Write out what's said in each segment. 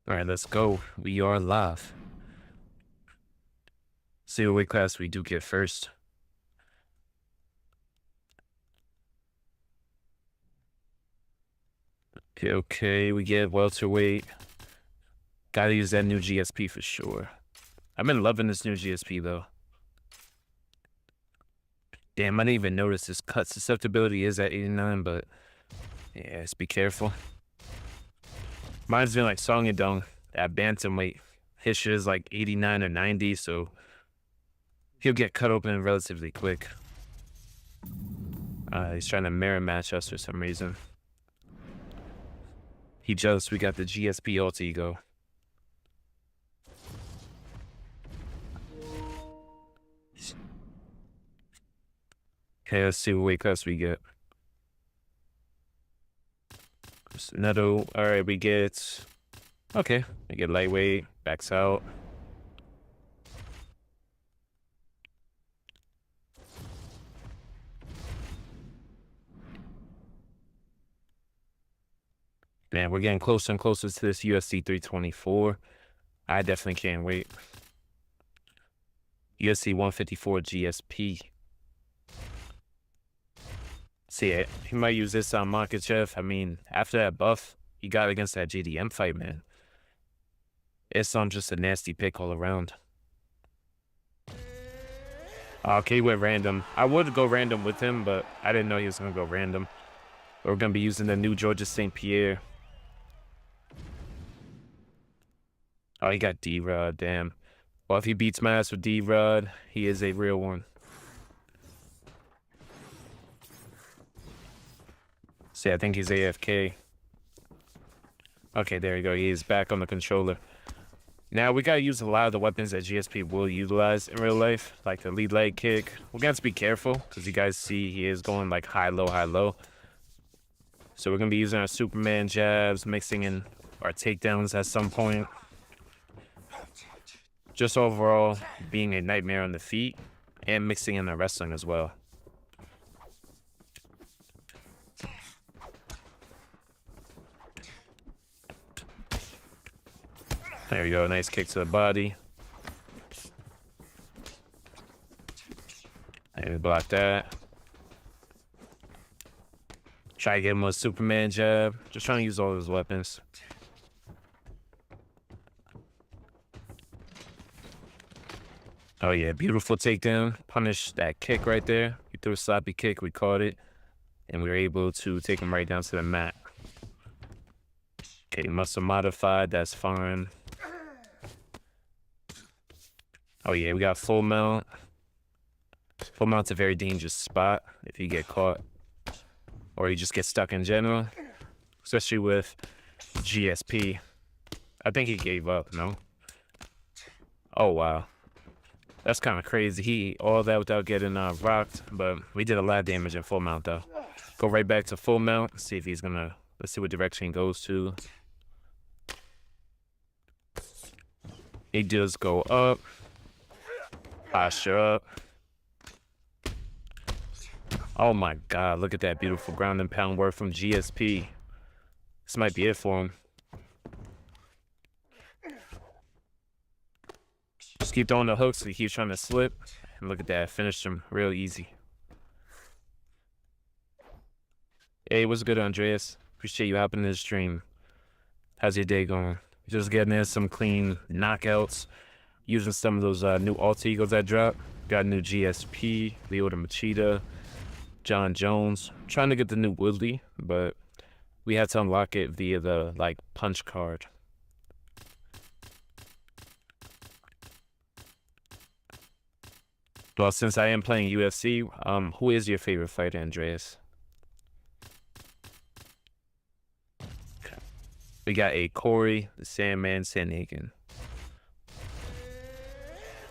All right, let's go. We are live. See what weight class we do get first. Okay, we get welterweight. Gotta use that new GSP for sure. I've been loving this new GSP though. Damn, I didn't even notice this cut susceptibility is at 89, but yeah, let's be careful. Mine's been like Song Yadong at bantamweight. His shit is like 89 or 90, so he'll get cut open relatively quick. He's trying to mirror match us for some reason. He jealous we got the GSP Octagon. Okay, let's see what weight class we get. Neto, all right, we get, okay, we get lightweight, backs out. Man, we're getting closer and closer to this UFC 324. I definitely can't wait. UFC 154 GSP. See it. He might use this on Makachev. I mean, after that buff he got against that JDM fight, man. It's just a nasty pick all around. Okay, he went random. I would go random with him, but I didn't know he was going to go random. We're going to be using the new Georgia St. Pierre. Oh, he got D-Rod, damn. Well, if he beats my ass with D-Rod, he is a real one. See, I think he's AFK. Okay, there you go. He is back on the controller. Now, we gotta use a lot of the weapons that GSP will utilize in real life, like the lead leg kick. We're gonna have to be careful, because you guys see he is going like high, low, high, low. So we're gonna be using our Superman jabs, mixing in our takedowns at some point. Just overall being a nightmare on the feet and mixing in the wrestling as well. There we go, nice kick to the body. Maybe block that. Try to get him a Superman jab. Just trying to use all his weapons. Oh yeah, beautiful takedown. Punish that kick right there. He threw a sloppy kick, we caught it. And we were able to take him right down to the mat. Okay, muscle modified, that's fine. Oh yeah, we got full mount. Full mount's a very dangerous spot if you get caught. Or you just get stuck in general. Especially with GSP. I think he gave up, no? Oh wow. That's kind of crazy. He all that without getting rocked, but we did a lot of damage in full mount though. Go right back to full mount. See if he's gonna. Let's see what direction he goes to. He does go up. Posture up. Oh my God! Look at that beautiful ground and pound work from GSP. This might be it for him. Just keep throwing the hooks so he keeps trying to slip. And look at that, finished him real easy. Hey, what's good, Andreas? Appreciate you hopping in the stream. How's your day going? Just getting in some clean knockouts. Using some of those new alter egos I dropped. Got a new GSP, Lyoto Machida, Jon Jones. Trying to get the new Woodley, but we had to unlock it via the punch card. Well, since I am playing UFC, who is your favorite fighter, Andreas? Okay. We got a Corey, the Sandman, Sandhagen.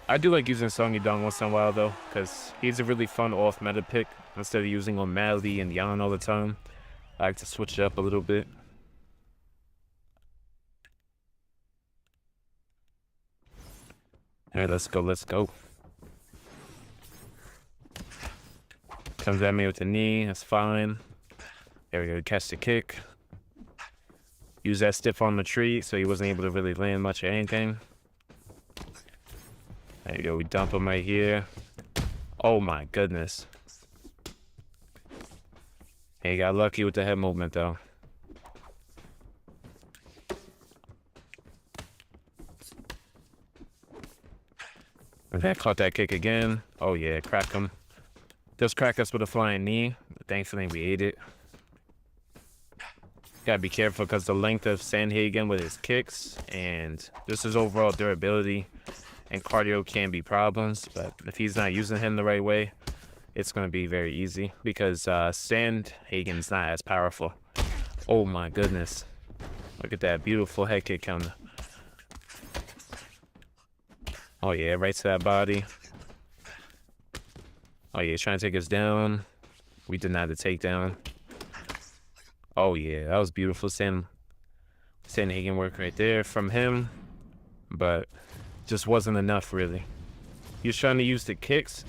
I do like using Song Yadong once in a while, though, because he's a really fun off-meta pick. Instead of using O'Malley and Yan all the time, I like to switch it up a little bit. All right, let's go, let's go. Comes at me with the knee, that's fine. There we go, catch the kick. Use that stiff on the tree, so he wasn't able to really land much or anything. There you go, we dump him right here. Oh my goodness. He got lucky with the head movement though. That caught that kick again. Oh yeah, crack him. Just crack us with a flying knee. Thankfully we ate it. Gotta be careful because the length of Sandhagen with his kicks and just his overall durability and cardio can be problems, but if he's not using him the right way, it's going to be very easy because Sandhagen's not as powerful. Oh my goodness. Look at that beautiful head kick counter. Oh yeah, right to that body. Oh yeah, trying to take us down. We denied the takedown. Oh yeah, that was beautiful Sandhagen work right there from him, but just wasn't enough really. He was trying to use the kicks,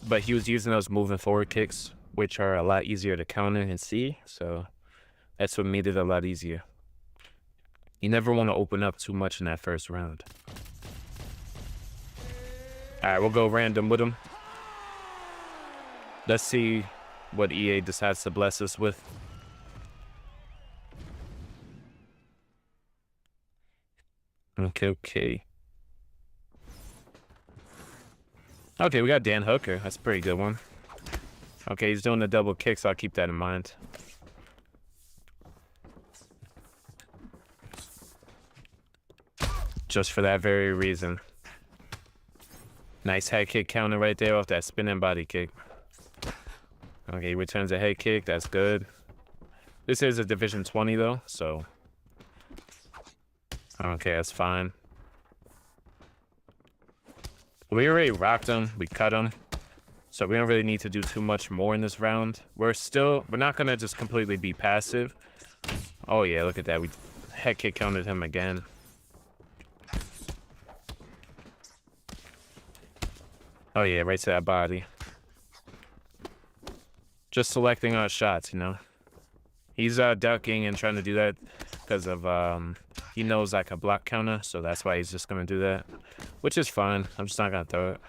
but he was using those moving forward kicks, which are a lot easier to counter and see, so that's what made it a lot easier. You never want to open up too much in that first round. Alright, we'll go random with him. Let's see what EA decides to bless us with. Okay. Okay, we got Dan Hooker. That's a pretty good one. Okay, he's doing the double kicks. So I'll keep that in mind. Just for that very reason. Nice head kick counter right there off that spinning body kick. Okay, he returns a head kick. That's good. This is a Division 20 though, so... Okay, that's fine. We already rocked him. We cut him. So we don't really need to do too much more in this round. We're not going to just completely be passive. Oh yeah, look at that. We head kick counted him again. Oh yeah, right to that body. Just selecting our shots, you know. He's ducking and trying to do that because of he knows I can block counter, so that's why he's just gonna do that, which is fine. I'm just not gonna throw it.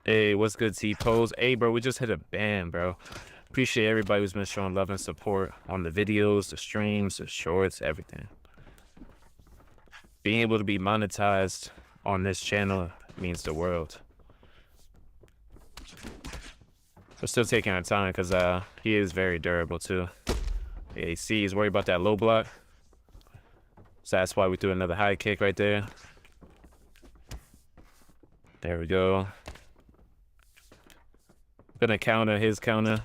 Hey, what's good, T-Pose? Hey, bro, we just hit a ban, bro. Appreciate everybody who's been showing love and support on the videos, the streams, the shorts, everything. Being able to be monetized on this channel means the world. We're still taking our time because he is very durable too. Yeah, you see, he's worried about that low block. So that's why we threw another high kick right there. There we go. Gonna counter his counter.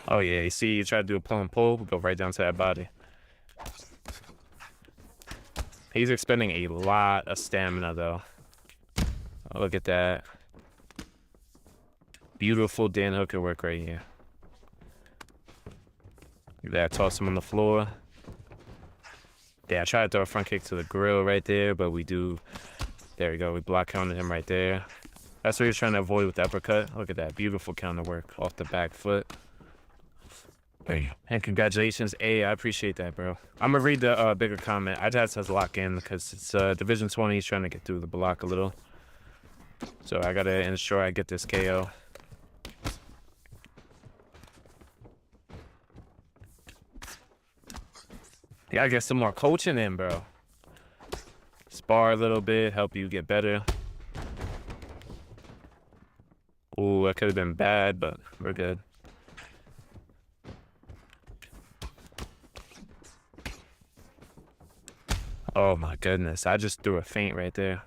Oh yeah, you see, you try to do a pull and pull, we go right down to that body. He's expending a lot of stamina though. Oh, look at that. Beautiful Dan Hooker work right here. Look at that, toss him on the floor. Yeah, I tried to throw a front kick to the grill right there, but we do. There we go, we block counted him right there. That's what he was trying to avoid with the uppercut. Look at that, beautiful counter work off the back foot. And congratulations, I appreciate that, bro. I'm gonna read the bigger comment. I just had to lock in because it's Division 20. He's trying to get through the block a little, so I gotta ensure I get this KO. You gotta get some more coaching in, bro. Spar a little bit, help you get better. Ooh, that could have been bad, but we're good. Oh my goodness, I just threw a feint right there.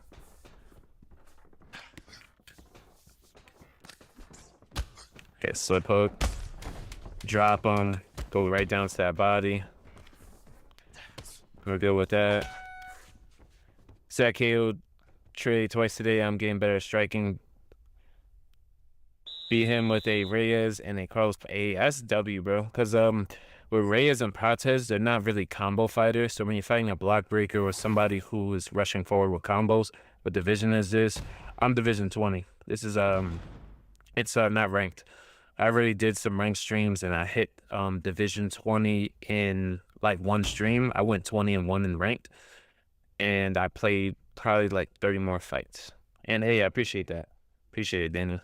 Okay, slip hook. Drop him. Go right down to that body. We're good with that. Sat KO'd Trey twice today. I'm getting better at striking. Beat him with a Reyes and a Carlos. That's W, bro. Because with Reyes and Prates, they're not really combo fighters. So when you're fighting a block breaker or somebody who is rushing forward with combos, what division is this? I'm Division 20. This is it's not ranked. I already did some ranked streams and I hit Division 20 in like one stream. I went 20-1 in ranked, and I played probably like 30 more fights. And hey, I appreciate that. Appreciate it, Daniel.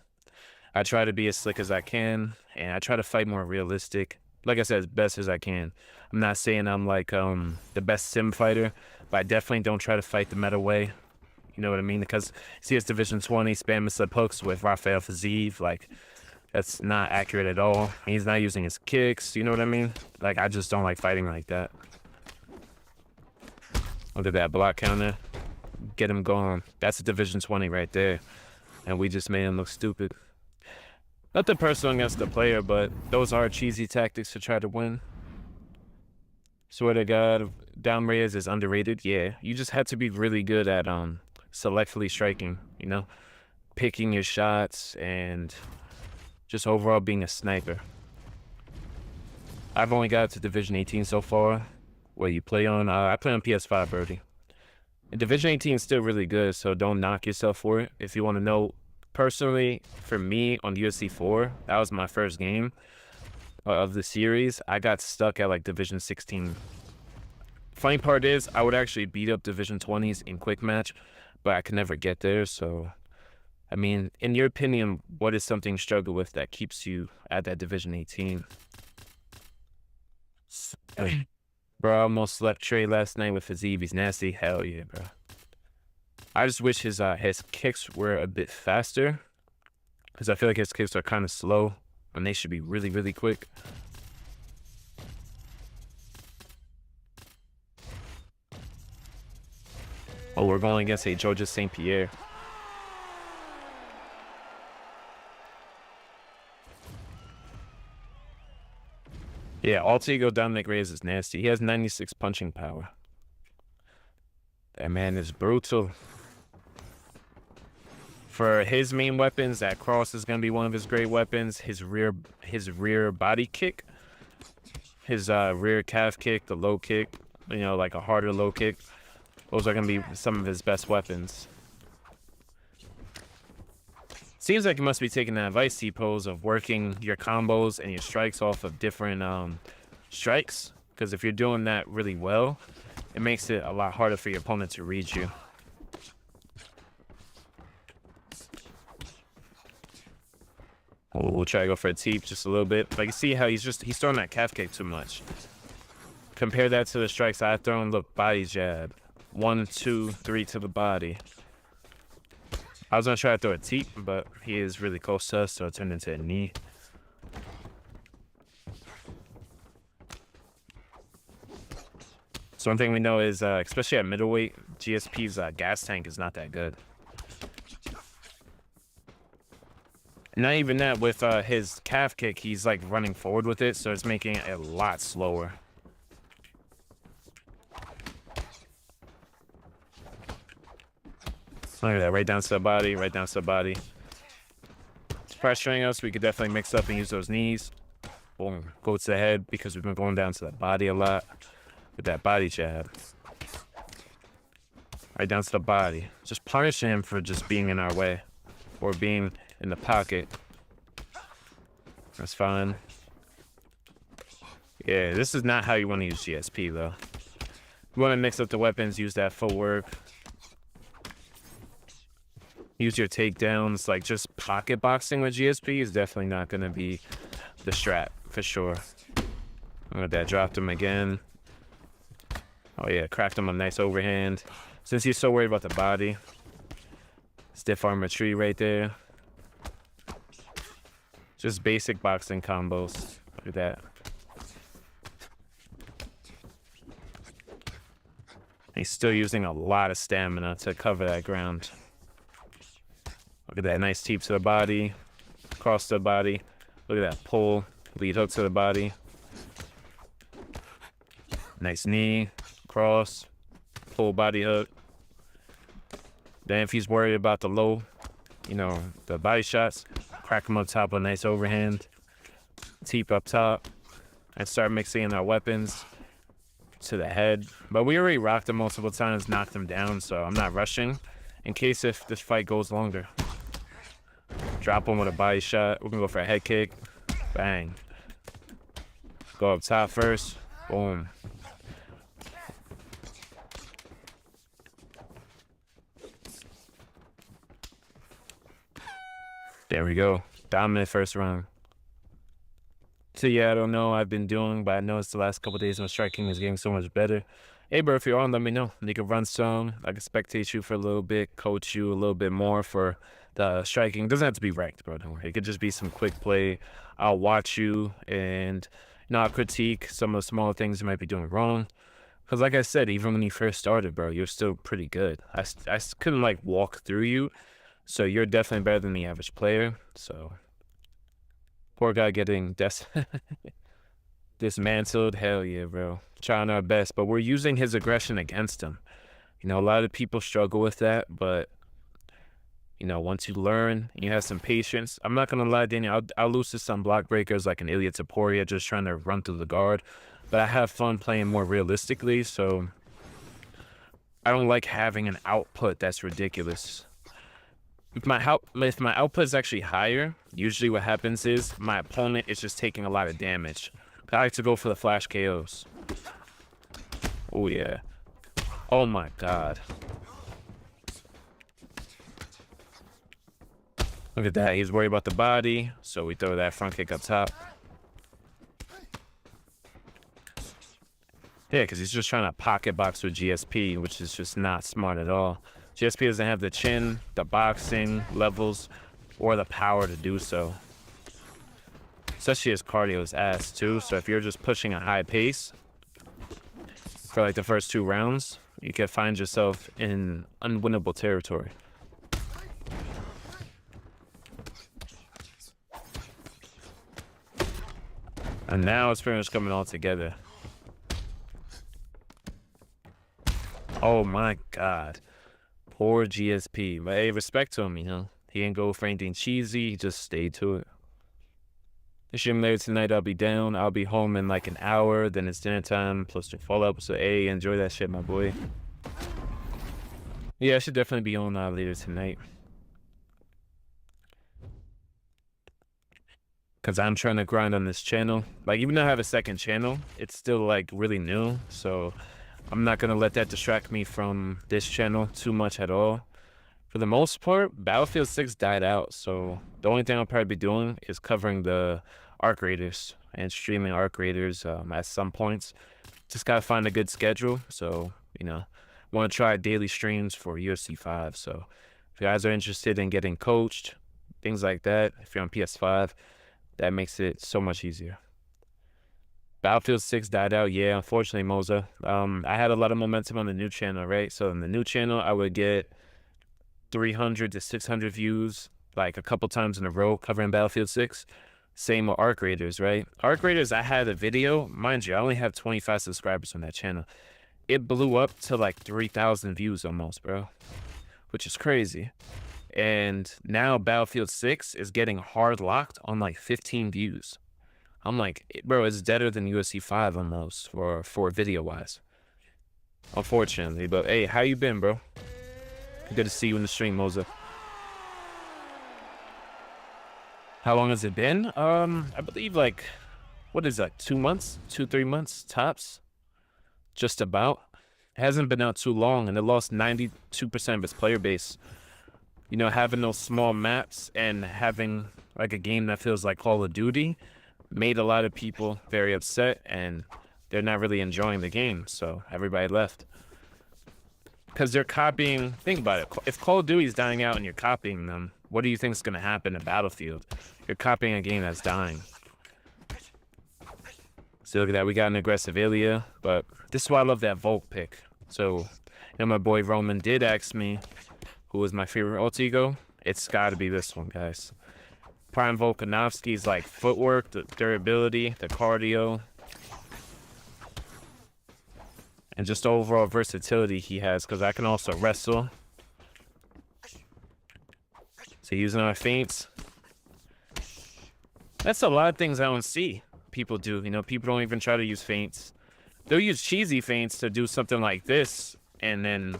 I try to be as slick as I can, and I try to fight more realistic. Like I said, as best as I can. I'm not saying I'm like the best sim fighter, but I definitely don't try to fight the meta way. You know what I mean? Because see, it's Division 20, spamming slip hooks with Rafael Fiziev. Like, that's not accurate at all. He's not using his kicks. You know what I mean? Like, I just don't like fighting like that. Look at that block counter. Get him going. That's a Division 20 right there. And we just made him look stupid. Nothing personal against the player, but those are cheesy tactics to try to win. Swear to God, down Reyes is underrated. Yeah, you just have to be really good at selectively striking, you know? Picking your shots and just overall being a sniper. I've only got to Division 18 so far. Where you play on? I play on PS5, Birdie. And Division 18 is still really good, so don't knock yourself for it. If you want to know, personally, for me on UFC 4, that was my first game of the series. I got stuck at like Division 16. Funny part is, I would actually beat up Division 20s in quick match, but I could never get there. So, I mean, in your opinion, what is something you struggle with that keeps you at that Division 18? Bro, I almost slept Trey last night with Fiziev. He's nasty. Hell yeah, bro. I just wish his kicks were a bit faster, because I feel like his kicks are kind of slow and they should be really, really quick. Oh, we're going against a Georges St. Pierre. Yeah, alter ego Dominic Reyes is nasty. He has 96 punching power. That man is brutal. For his main weapons, that cross is gonna be one of his great weapons. His rear body kick, his rear calf kick, the low kick, you know, like a harder low kick. Those are gonna be some of his best weapons. Seems like you must be taking that advice, T-Pose, of working your combos and your strikes off of different strikes. Because if you're doing that really well, it makes it a lot harder for your opponent to read you. Oh, we'll try to go for a teep just a little bit. Like, you see how he's throwing that calf kick too much. Compare that to the strikes I've thrown. Look, body jab. 1, 2, 3 to the body. I was gonna try to throw a teep, but he is really close to us, so it turned into a knee. So one thing we know is, especially at middleweight, GSP's gas tank is not that good. Not even that, with his calf kick, he's like running forward with it, so it's making it a lot slower. Look at that, right down to the body, right down to the body. It's pressuring us. We could definitely mix up and use those knees. Boom, go to the head, because we've been going down to the body a lot with that body jab. Right down to the body. Just punish him for just being in our way or being in the pocket. That's fine. Yeah, this is not how you want to use GSP, though. You want to mix up the weapons, use that footwork. Use your takedowns. Like, just pocket boxing with GSP is definitely not going to be the strat, for sure. Look at that, dropped him again. Oh yeah, cracked him a nice overhand. Since he's so worried about the body. Stiff arm retreat right there. Just basic boxing combos. Look at that. He's still using a lot of stamina to cover that ground. Look at that, nice teep to the body, cross the body. Look at that pull, lead hook to the body. Nice knee, cross, pull body hook. Then if he's worried about the low, you know, the body shots, crack him up top with a nice overhand, teep up top, and start mixing in our weapons to the head. But we already rocked him multiple times, knocked him down, so I'm not rushing in case if this fight goes longer. Drop him with a body shot. We're gonna go for a head kick. Bang. Go up top first. Boom. There we go. Dominant first round. So yeah, I don't know what I've been doing, but I noticed the last couple days my striking is getting so much better. Hey bro, if you're on, let me know. You can run some. I can spectate you for a little bit, coach you a little bit more for the striking. It doesn't have to be ranked, bro. Don't worry. It could just be some quick play. I'll watch you and I'll critique some of the small things you might be doing wrong. Because like I said, even when you first started, bro, you're still pretty good. I couldn't like walk through you. So you're definitely better than the average player. So poor guy getting dismantled. Hell yeah, bro. Trying our best, but we're using his aggression against him. You know, a lot of people struggle with that, but you know, once you learn and you have some patience, I'm not gonna lie, Daniel, I'll lose to some block breakers like an Ilya Taporia just trying to run through the guard, but I have fun playing more realistically. So I don't like having an output that's ridiculous. If my output is actually higher, usually what happens is my opponent is just taking a lot of damage. I like to go for the flash KOs. Oh yeah. Oh my god. Look at that. He's worried about the body, so we throw that front kick up top. Yeah, because he's just trying to pocket box with GSP, which is just not smart at all. GSP doesn't have the chin, the boxing levels, or the power to do so. Especially his cardio is ass too, so if you're just pushing a high pace for like the first 2 rounds, you can find yourself in unwinnable territory. And now it's pretty much coming all together. Oh my god. Poor GSP. But hey, respect to him, you know. He didn't go for anything cheesy, he just stayed to it. The gym later tonight, I'll be down. I'll be home in like an hour, then it's dinner time, plus the follow-up. So hey, enjoy that shit, my boy. Yeah, I should definitely be on later tonight. Because I'm trying to grind on this channel. Like, even though I have a second channel, it's still like really new. So I'm not going to let that distract me from this channel too much at all. For the most part, Battlefield 6 died out. So the only thing I'll probably be doing is covering the arc raiders and streaming arc raiders at some points. Just got to find a good schedule. So, you know, want to try daily streams for UFC 5. So if you guys are interested in getting coached, things like that, if you're on PS5, that makes it so much easier. Battlefield 6 died out. Yeah, unfortunately, Moza. I had a lot of momentum on the new channel, right? So on the new channel, I would get 300 to 600 views like a couple times in a row covering Battlefield 6. Same with Arc Raiders, right? Arc Raiders, I had a video. Mind you, I only have 25 subscribers on that channel. It blew up to like 3,000 views almost, bro. Which is crazy. And now Battlefield 6 is getting hard locked on like 15 views. I'm like, bro, it's deader than UFC 5 almost for video wise. Unfortunately, but hey, how you been, bro? Good to see you in the stream, Moza. How long has it been? I believe like, what is that? 2 months, 2-3 months tops. Just about. It hasn't been out too long, and it lost 92% of its player base. You know, having those small maps and having like a game that feels like Call of Duty made a lot of people very upset, and they're not really enjoying the game, so everybody left. Because they're copying, think about it, if Call of Duty is dying out and you're copying them, what do you think is going to happen in Battlefield? You're copying a game that's dying. So look at that, we got an aggressive Ilya, but this is why I love that Volk pick. So, you know, my boy Roman did ask me who was my favorite Ultigo. It's got to be this one, guys. Prime Volkanovski's like footwork, the durability, the cardio, and just overall versatility he has, because I can also wrestle. So using our feints. That's a lot of things I don't see people do. You know, people don't even try to use feints. They'll use cheesy feints to do something like this, and then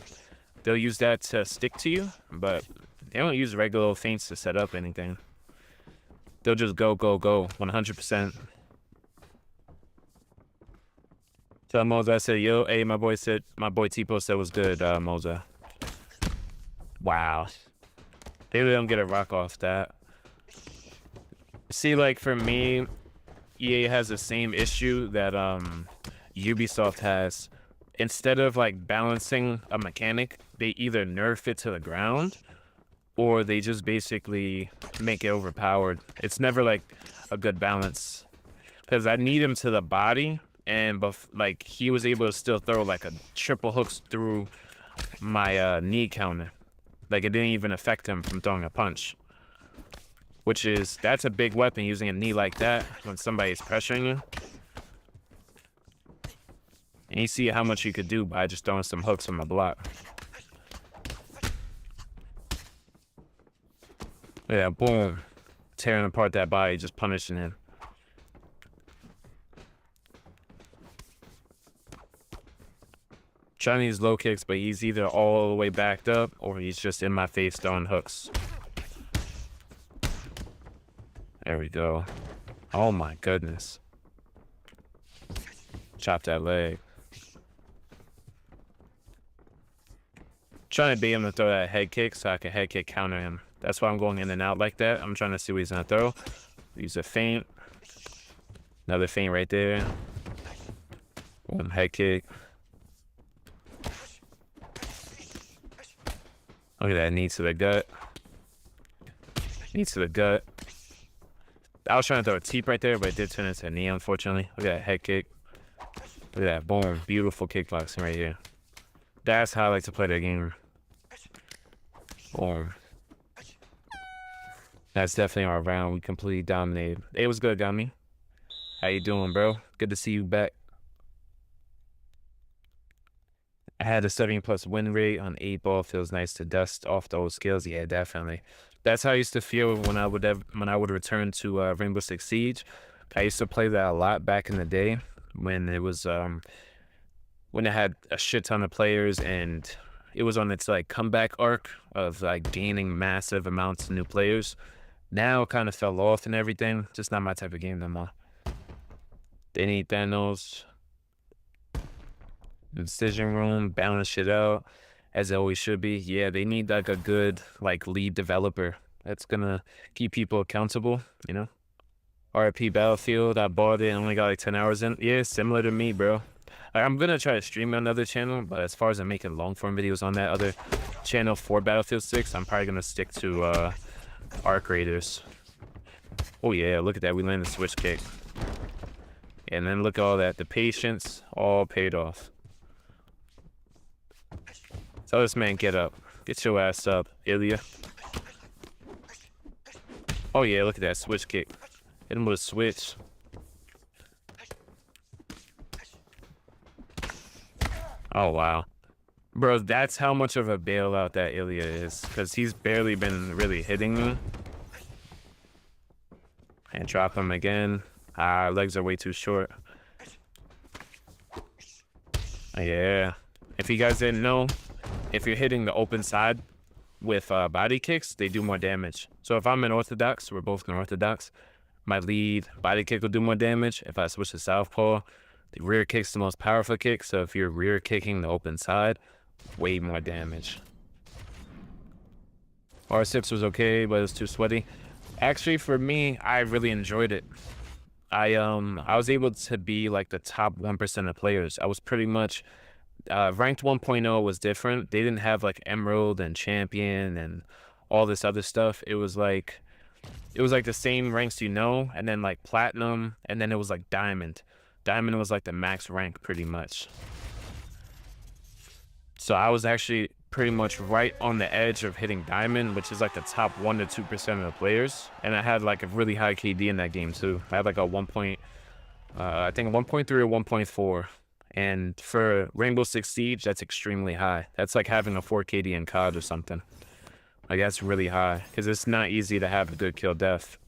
they'll use that to stick to you, but they don't use regular feints to set up anything. They'll just go, 100%. Tell Moza I said, yo, hey, my boy Tipo said was good, Moza. Wow. They really don't get a rock off that. See, like, for me, EA has the same issue that Ubisoft has. Instead of, like, balancing a mechanic, they either nerf it to the ground or they just basically make it overpowered. It's never, like, a good balance. Because I need him to the body, and like, he was able to still throw, like, a triple hooks through my knee counter. Like, it didn't even affect him from throwing a punch. That's a big weapon, using a knee like that when somebody's pressuring you. And you see how much you could do by just throwing some hooks on the block. Yeah, boom. Tearing apart that body, just punishing him. Trying to use low kicks, but he's either all the way backed up or he's just in my face throwing hooks. There we go. Oh my goodness. Chop that leg. Trying to bait him to throw that head kick so I can head kick counter him. That's why I'm going in and out like that. I'm trying to see what he's gonna throw. Use a feint. Another feint right there. One head kick. Look at that knee to the gut. Knee to the gut. I was trying to throw a teep right there, but it did turn into a knee, unfortunately. Look at that head kick. Look at that. Boom. Beautiful kickboxing right here. That's how I like to play the game. Boom. That's definitely our round. We completely dominated. Hey, what's good, Gummy? How you doing, bro? Good to see you back. I had a 70+ win rate on 8-ball. Feels nice to dust off those skills. Yeah, definitely. That's how I used to feel when I would return to Rainbow Six Siege. I used to play that a lot back in the day when it was when it had a shit ton of players and it was on its like comeback arc of like gaining massive amounts of new players. Now it kind of fell off and everything. Just not my type of game no more. They need Thanos. Decision room, balance shit out as it always should be. Yeah, they need like a good like lead developer that's gonna keep people accountable, you know. RP Battlefield, I bought it and only got like 10 hours in. Yeah, similar to me, bro. Like, I'm gonna try to stream on another channel, but as far as I'm making long form videos on that other channel for Battlefield 6, I'm probably gonna stick to Arc Raiders. Oh yeah, look at that, we landed a switch kick. And then look at all that, the patience all paid off. Tell this man, get up. Get your ass up, Ilya. Oh yeah, look at that switch kick. Hit him with a switch. Oh wow. Bro, that's how much of a bailout that Ilya is. Because he's barely been really hitting me. And drop him again. Ah, legs are way too short. Yeah. If you guys didn't know, if you're hitting the open side with body kicks, they do more damage. So if I'm in Orthodox, we're both in Orthodox, my lead body kick will do more damage. If I switch to Southpaw, the rear kick's the most powerful kick. So if you're rear kicking the open side, way more damage. R6 was okay, but it was too sweaty. Actually, for me, I really enjoyed it. I was able to be like the top 1% of players. I was pretty much ranked 1.0 was different. They didn't have like Emerald and Champion and all this other stuff. It was like the same ranks, you know, and then like Platinum, and then it was like Diamond. Diamond was like the max rank pretty much. So I was actually pretty much right on the edge of hitting Diamond, which is like the top 1 to 2% of the players. And I had like a really high KD in that game too. I had like a I think 1.3 or 1.4. And for Rainbow Six Siege, that's extremely high. That's like having a 4 KD in COD or something. Like that's really high because it's not easy to have a good kill death.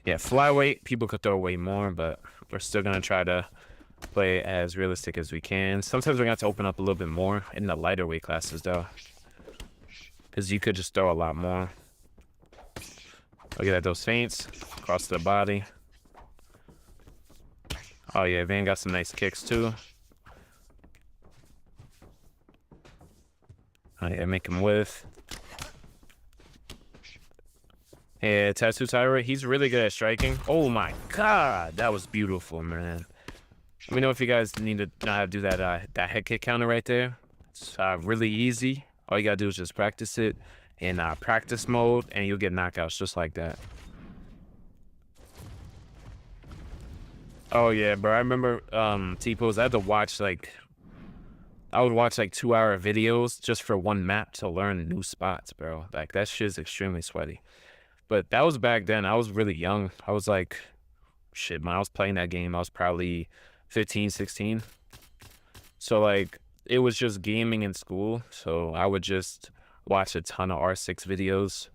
Yeah, flyweight, people could throw way more, but we're still gonna try to play as realistic as we can. Sometimes we're gonna have to open up a little bit more in the lighter weight classes though, because you could just throw a lot more. Look at that, those feints across the body. Oh yeah, Van got some nice kicks too. Oh yeah, make him with. Yeah, Tattoo Tyra, he's really good at striking. Oh my god, that was beautiful, man. Let me know if you guys need to know how to do that head kick counter right there. It's really easy. All you gotta do is just practice it in practice mode, and you'll get knockouts just like that. Oh yeah, bro. I remember T-pose. I had to watch I would watch 2-hour videos just for one map to learn new spots, bro. Like that shit's extremely sweaty. But that was back then. I was really young. I was shit, when I was playing that game, I was probably 15, 16. So it was just gaming in school. So I would just watch a ton of R6 videos.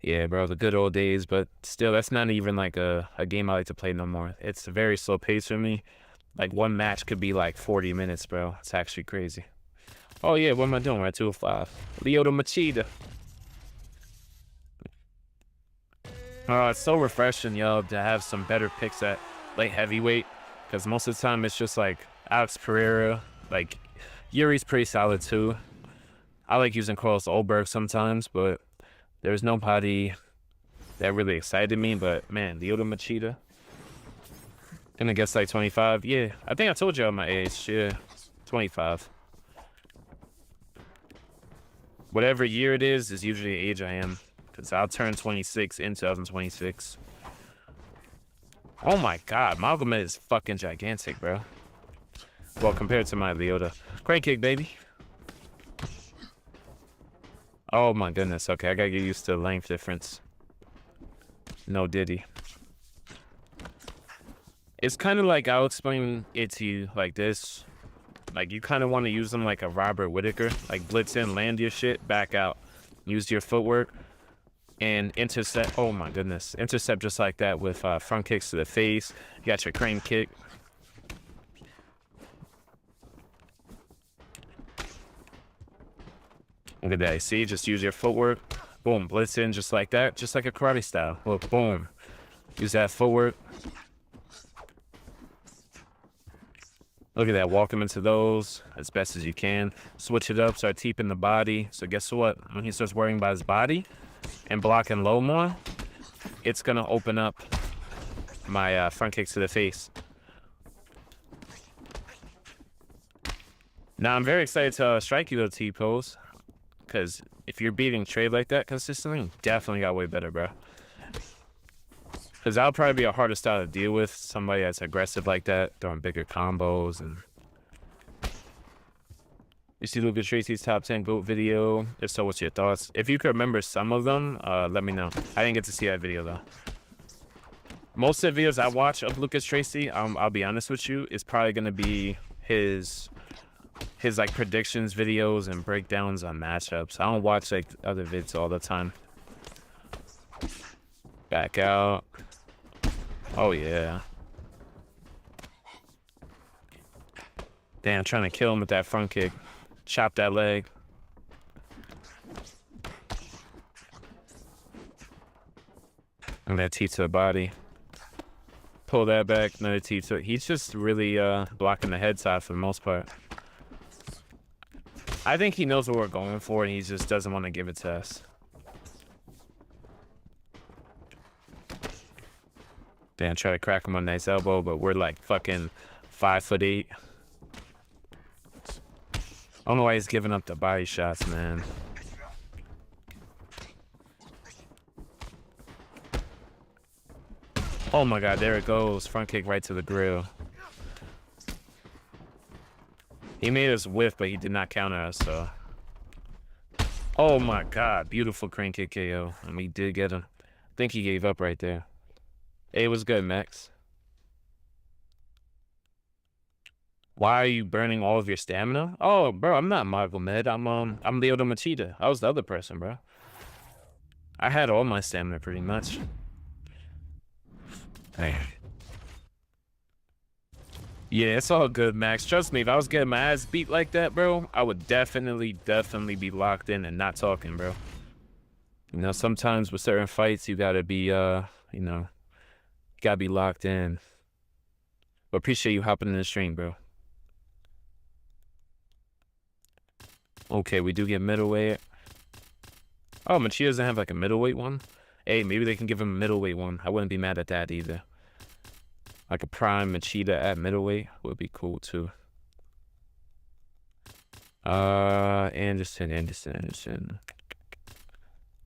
Yeah, bro, the good old days. But still, that's not even a game I like to play no more. It's a very slow pace for me. One match could be 40 minutes, bro. It's actually crazy. Oh yeah, what am I doing? Right, 205. Lyoto Machida. Oh, it's so refreshing, yo, to have some better picks at light heavyweight. Because most of the time it's just Alex Pereira. Yuri's pretty solid too. I like using Carlos Ulberg sometimes, but there's nobody that really excited me. But man, Lyoto Machida. Gonna guess 25. Yeah, I think I told you my age. Yeah, 25. Whatever year it is usually the age I am. Because I'll turn 26 in 2026. Oh my god, Magomed is fucking gigantic, bro. Well, compared to my Lyoto. Crane kick, baby. Oh my goodness, okay, I gotta get used to the length difference. No diddy. It's kind of I'll explain it to you like this. You kind of want to use them like a Robert Whittaker. Blitz in, land your shit, back out. Use your footwork and intercept. Oh my goodness. Intercept just like that with front kicks to the face. You got your crane kick. Look at that. See, just use your footwork. Boom, blitz in just like that. Just like a karate style. Look, boom. Use that footwork. Look at that, walk him into those as best as you can. Switch it up, start teeping the body. So guess what? When he starts worrying about his body and blocking low more, it's gonna open up my front kicks to the face. Now I'm very excited to strike you though, T-pose. Because if you're beating trade like that consistently, you definitely got way better, bro. Because that'll probably be a harder style to deal with. Somebody that's aggressive like that, throwing bigger combos. And you see Lucas Tracy's top 10 GOAT video? If so, what's your thoughts? If you could remember some of them, let me know. I didn't get to see that video though. Most of the videos I watch of Lucas Tracy, I'll be honest with you, is probably gonna be his predictions videos and breakdowns on matchups. I don't watch other vids all the time. Back out. Oh yeah. Damn, trying to kill him with that front kick. Chop that leg. And that T to the body. Pull that back, another T to it. He's just really blocking the head side for the most part. I think he knows what we're going for and he just doesn't want to give it to us. Damn, try to crack him on a nice elbow, but we're fucking 5'8". I don't know why he's giving up the body shots, man. Oh my god, there it goes. Front kick right to the grill. He made us whiff, but he did not counter us, so. Oh my god, beautiful crane kick KO. And we did get him. I think he gave up right there. It was good, Max. Why are you burning all of your stamina? Oh, bro, I'm not Magomed. I'm Lyoto Machida. I was the other person, bro. I had all my stamina pretty much. Hey. Yeah, it's all good, Max. Trust me, if I was getting my ass beat like that, bro, I would definitely be locked in and not talking, bro. You know, sometimes with certain fights, you gotta be, you know, gotta be locked in. But appreciate you hopping in the stream, bro. Okay, we do get middleweight. Oh, Machida doesn't have like a middleweight one? Hey, maybe they can give him a middleweight one. I wouldn't be mad at that either. Like a prime Machida at middleweight would be cool too. Anderson.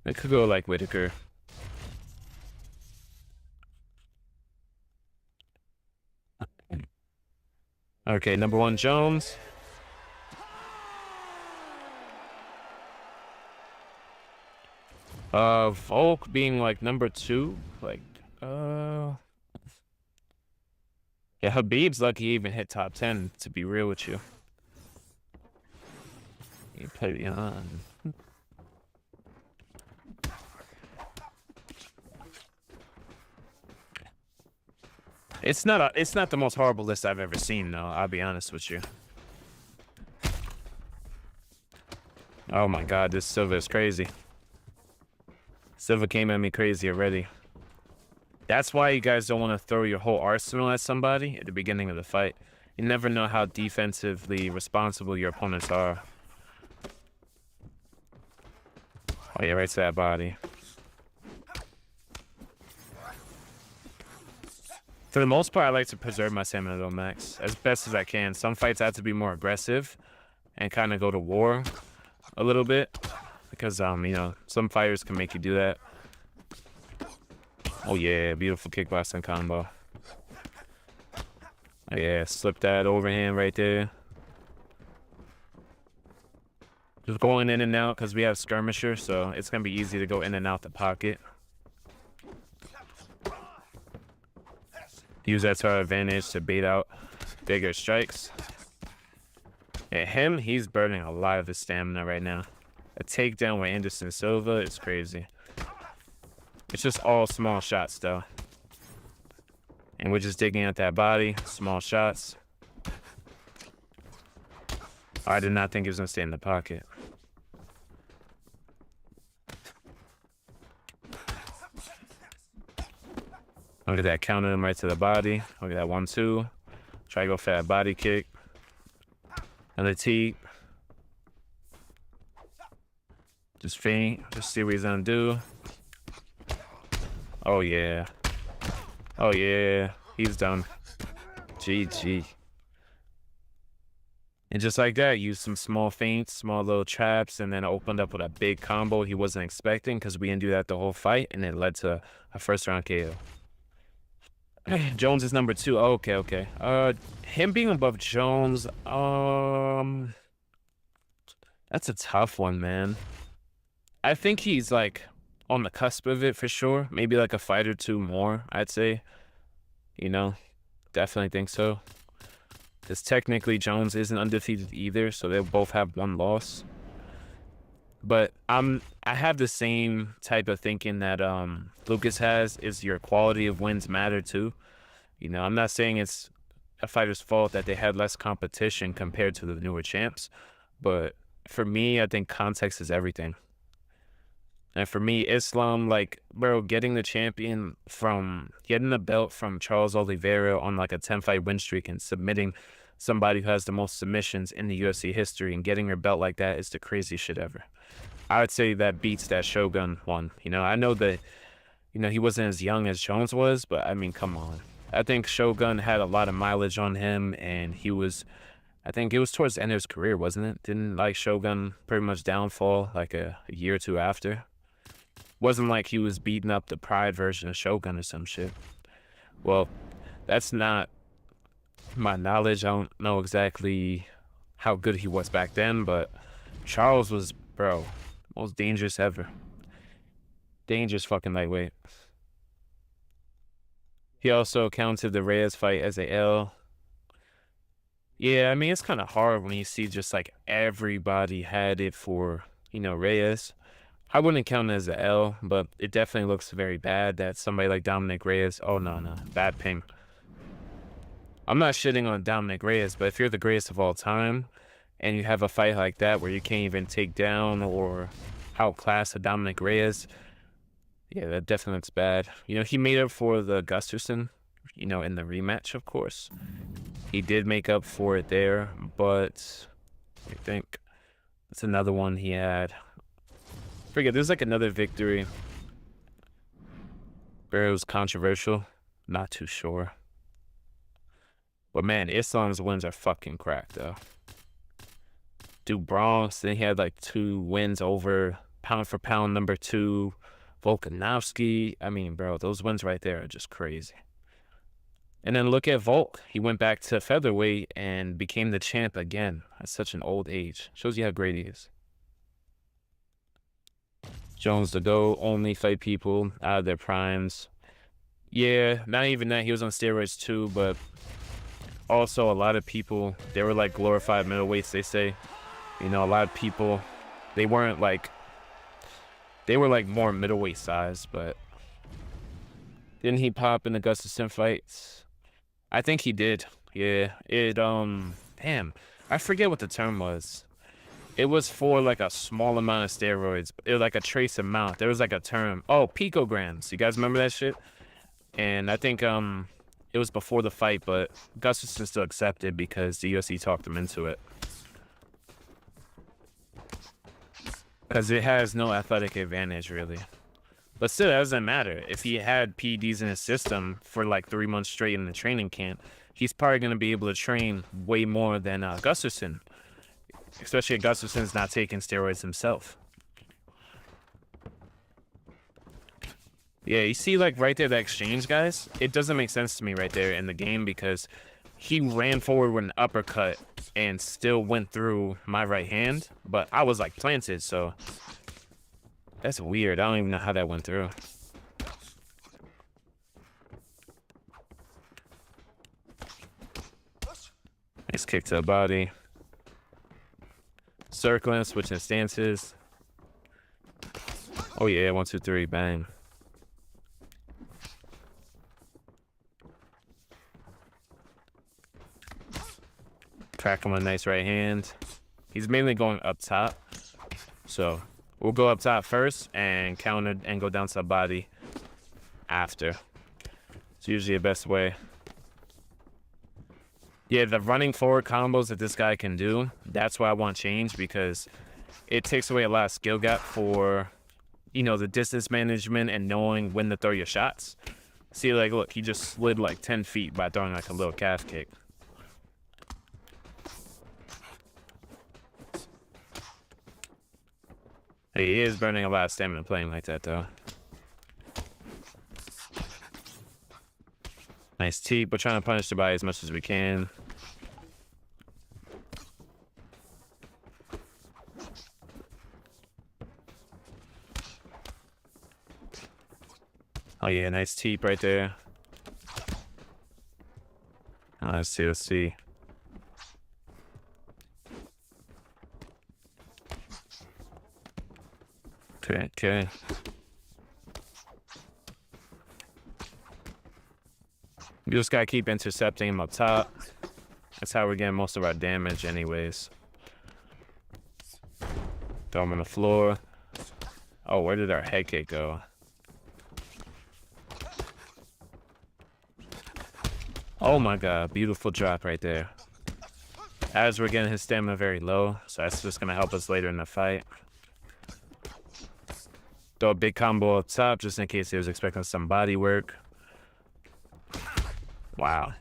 It could go like Whitaker. Okay, number 1, Jones. Volk being like number 2, like, yeah, Habib's lucky he even hit top 10, to be real with you. He played beyond. It's not the most horrible list I've ever seen, though. I'll be honest with you. Oh my God, this Silva is crazy. Silva came at me crazy already. That's why you guys don't want to throw your whole arsenal at somebody at the beginning of the fight. You never know how defensively responsible your opponents are. Oh yeah, right to that body. For the most part, I like to preserve my stamina though, Max, as best as I can. Some fights I have to be more aggressive and kind of go to war a little bit because, you know, some fighters can make you do that. Oh yeah, beautiful kickboxing combo. Oh yeah, slip that overhand right there. Just going in and out because we have skirmisher, so it's going to be easy to go in and out the pocket. Use that to our advantage to bait out bigger strikes. Yeah, him, he's burning a lot of his stamina right now. A takedown with Anderson Silva is crazy. It's just all small shots, though. And we're just digging at that body. Small shots. I did not think he was going to stay in the pocket. Look at that, counter him right to the body. Look at that 1-2. Try to go for that body kick. Another T. Just feint. Just see what he's gonna do. Oh yeah. Oh yeah. He's done. GG. And just like that, used some small feints, small little traps, and then opened up with a big combo he wasn't expecting because we didn't do that the whole fight, and it led to a first round KO. Jones is number 2. Oh, okay. Him being above Jones, that's a tough one, man. I think he's like on the cusp of it for sure. Maybe like a fight or 2 more, I'd say. You know, definitely think so. Because technically Jones isn't undefeated either, so they both have 1 loss. But I have the same type of thinking that Lucas has, is your quality of wins matter too. You know, I'm not saying it's a fighter's fault that they had less competition compared to the newer champs, but for me, I think context is everything. And for me, Islam, like, bro, getting the belt from Charles Oliveira on like a 10-fight win streak and submitting somebody who has the most submissions in the UFC history and getting your belt like that is the craziest shit ever. I would say that beats that Shogun one. You know, I know that, you know, he wasn't as young as Jones was, but I mean, come on. I think Shogun had a lot of mileage on him, and he was, I think it was towards the end of his career, wasn't it? Didn't like Shogun pretty much downfall like a year or 2 after? Wasn't like he was beating up the Pride version of Shogun or some shit. Well, that's not my knowledge. I don't know exactly how good he was back then, but Charles was, bro, most dangerous ever. Dangerous fucking lightweight. He also counted the Reyes fight as a L. Yeah, I mean, it's kind of hard when you see just like everybody had it for, you know, Reyes. I wouldn't count it as a L, but it definitely looks very bad that somebody like Dominic Reyes, oh no, bad ping. I'm not shitting on Dominic Reyes, but if you're the greatest of all time and you have a fight like that where you can't even take down or outclassed Dominic Reyes. Yeah, that definitely looks bad. You know, he made up for the Gustafsson, you know, in the rematch, of course. He did make up for it there, but I think that's another one he had. Forget, there's like another victory where it was controversial. Not too sure. But man, Islam's wins are fucking cracked though. Dude, Bronx, then he had like 2 wins over pound for pound number 2, Volkanovski. I mean, bro, those wins right there are just crazy. And then look at Volk. He went back to featherweight and became the champ again at such an old age. Shows you how great he is. Jones to go, only fight people out of their primes. Yeah, not even that. He was on steroids too, but also a lot of people, they were like glorified middleweights, they say. You know, a lot of people, they weren't like, they were like more middleweight size, but didn't he pop in the Gustafsson fights? I think he did. Yeah, damn, I forget what the term was. It was for like a small amount of steroids. It was like a trace amount. There was like a term. Oh, picograms. You guys remember that shit? And I think it was before the fight, but Gustafsson still accepted because the UFC talked him into it. Because it has no athletic advantage, really. But still, that doesn't matter. If he had PEDs in his system for like 3 months straight in the training camp, he's probably going to be able to train way more than Gustafsson. Especially if Gustafsson's not taking steroids himself. Yeah, you see like right there, the exchange, guys? It doesn't make sense to me right there in the game because he ran forward with an uppercut and still went through my right hand, but I was like planted, so that's weird. I don't even know how that went through. Nice kick to the body. Circling, switching stances. Oh yeah, 1, 2, 3, bang. Crack him a nice right hand. He's mainly going up top, so we'll go up top first and counter and go down to the body after. It's usually the best way. Yeah, the running forward combos that this guy can do, that's why I want change, because it takes away a lot of skill gap for, you know, the distance management and knowing when to throw your shots. See, like, look, he just slid like 10 feet by throwing like a little calf kick. He is burning a lot of stamina playing like that, though. Nice teep. We're trying to punish the body as much as we can. Oh yeah, nice teep right there. Oh, let's see. Okay. You just gotta keep intercepting him up top. That's how we're getting most of our damage anyways. Throw him on the floor. Oh, where did our head kick go? Oh my god, beautiful drop right there. As we're getting his stamina very low, so that's just gonna help us later in the fight. Throw a big combo up top just in case he was expecting some body work. Wow.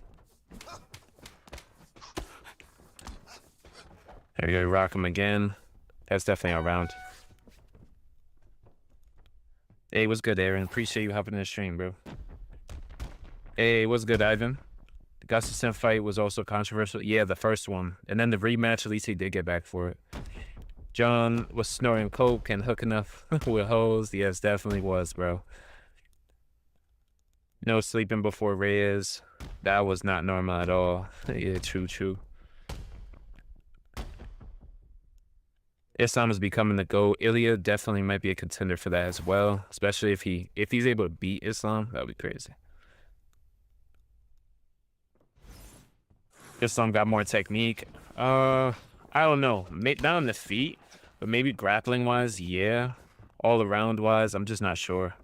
There you go, rock him again. That's definitely a round. Hey, what's good, Aaron? Appreciate you hopping in the stream, bro. Hey, what's good, Ivan? The Gustafsson fight was also controversial. Yeah, the first one. And then the rematch, at least he did get back for it. John was snorting coke and hooking up with hoes. Yes, definitely was, bro. No sleeping before Reyes. That was not normal at all. Yeah, true. Islam is becoming the GOAT. Ilya definitely might be a contender for that as well. Especially if he's able to beat Islam, that would be crazy. Islam got more technique. I don't know. Not on the feet, but maybe grappling wise, yeah. all around wise, I'm just not sure.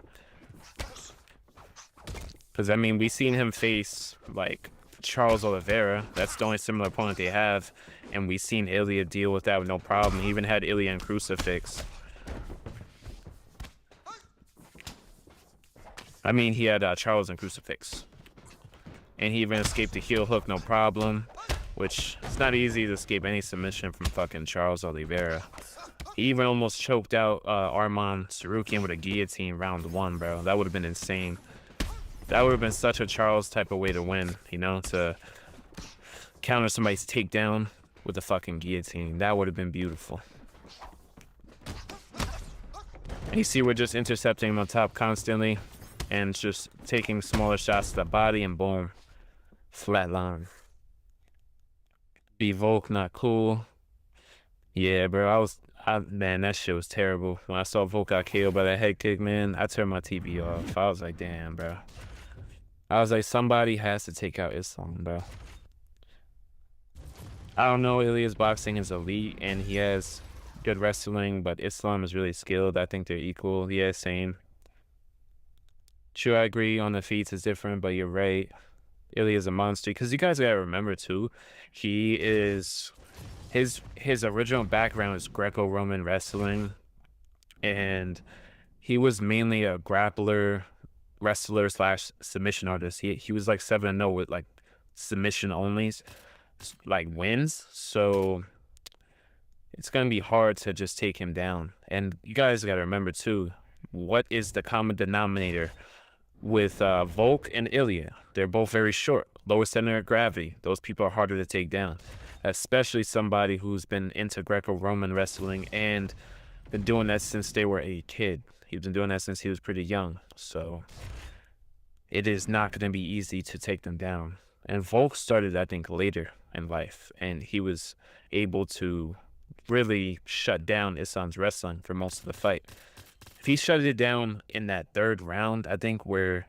Because, I mean, we seen him face, like, Charles Oliveira. That's the only similar opponent they have. And we seen Ilya deal with that with no problem. He even had Ilya in Crucifix. I mean, he had Charles in Crucifix. And he even escaped the heel hook, no problem. Which, it's not easy to escape any submission from fucking Charles Oliveira. He even almost choked out Arman Sarukian with a guillotine round 1, bro. That would have been insane. That would have been such a Charles type of way to win, you know, to counter somebody's takedown with a fucking guillotine. That would have been beautiful. And you see, we're just intercepting him on top constantly and just taking smaller shots to the body, and boom, flatline. Be Volk, not cool. Yeah, bro, man, that shit was terrible. When I saw Volk got KO'd by that head kick, man, I turned my TV off. I was like, damn, bro. I was like, somebody has to take out Islam, bro. I don't know, Ilya's boxing is elite, and he has good wrestling, but Islam is really skilled. I think they're equal. Yeah, same. Sure, I agree on the feats is different, but you're right. Ilya's a monster. Because you guys gotta remember, too, he is... His original background is Greco-Roman wrestling, and he was mainly a grappler, wrestler / submission artist. He was like 7-0 with like submission onlys, like wins. So it's gonna be hard to just take him down. And you guys gotta remember too, what is the common denominator with Volk and Ilya? They're both very short, lower center of gravity. Those people are harder to take down, especially somebody who's been into Greco-Roman wrestling and been doing that since they were a kid. He's been doing that since he was pretty young. So it is not going to be easy to take them down. And Volk started, I think, later in life, and he was able to really shut down Islam's wrestling for most of the fight. If he shut it down in that 3rd round, I think, where,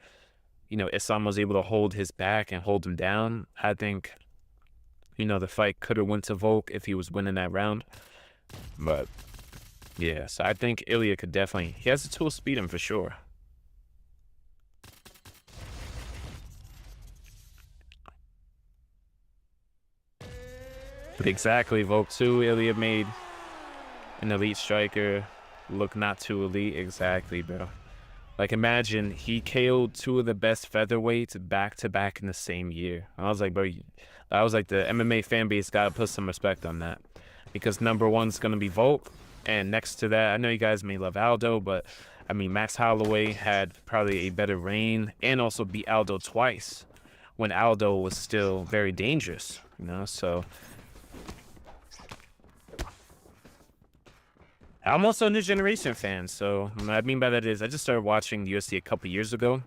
you know, Islam was able to hold his back and hold him down, I think, you know, the fight could have went to Volk if he was winning that round. But yeah, so I think Ilya could definitely, he has the tools to beat him for sure. But exactly, Volk too, Ilya made an elite striker look not too elite. Exactly, bro. Like, imagine he KO'd 2 of the best featherweights back to back in the same year. I was like, bro, I was like, the MMA fan base gotta put some respect on that, because number 1's gonna be Volk, and next to that, I know you guys may love Aldo, but I mean, Max Holloway had probably a better reign and also beat Aldo twice when Aldo was still very dangerous, you know. So I'm also a New Generation fan, so what I mean by that is I just started watching the UFC a couple years ago.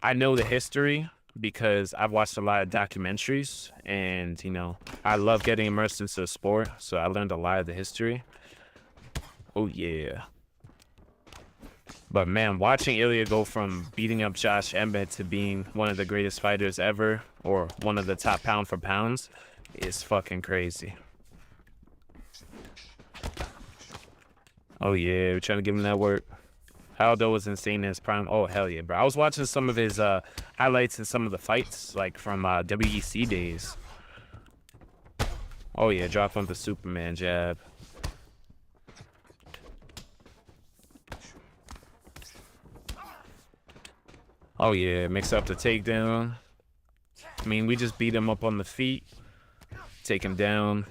I know the history because I've watched a lot of documentaries, and, you know, I love getting immersed into the sport, so I learned a lot of the history. Oh, yeah. But, man, watching Ilya go from beating up Josh Emmett to being one of the greatest fighters ever, or one of the top pound for pounds, is fucking crazy. Oh, yeah, we're trying to give him that work. Aldo was insane in his prime. Oh, hell yeah, bro. I was watching some of his highlights and some of the fights, like, from WEC days. Oh, yeah, drop on the Superman jab. Oh, yeah, mix up the takedown. I mean, we just beat him up on the feet. Take him down.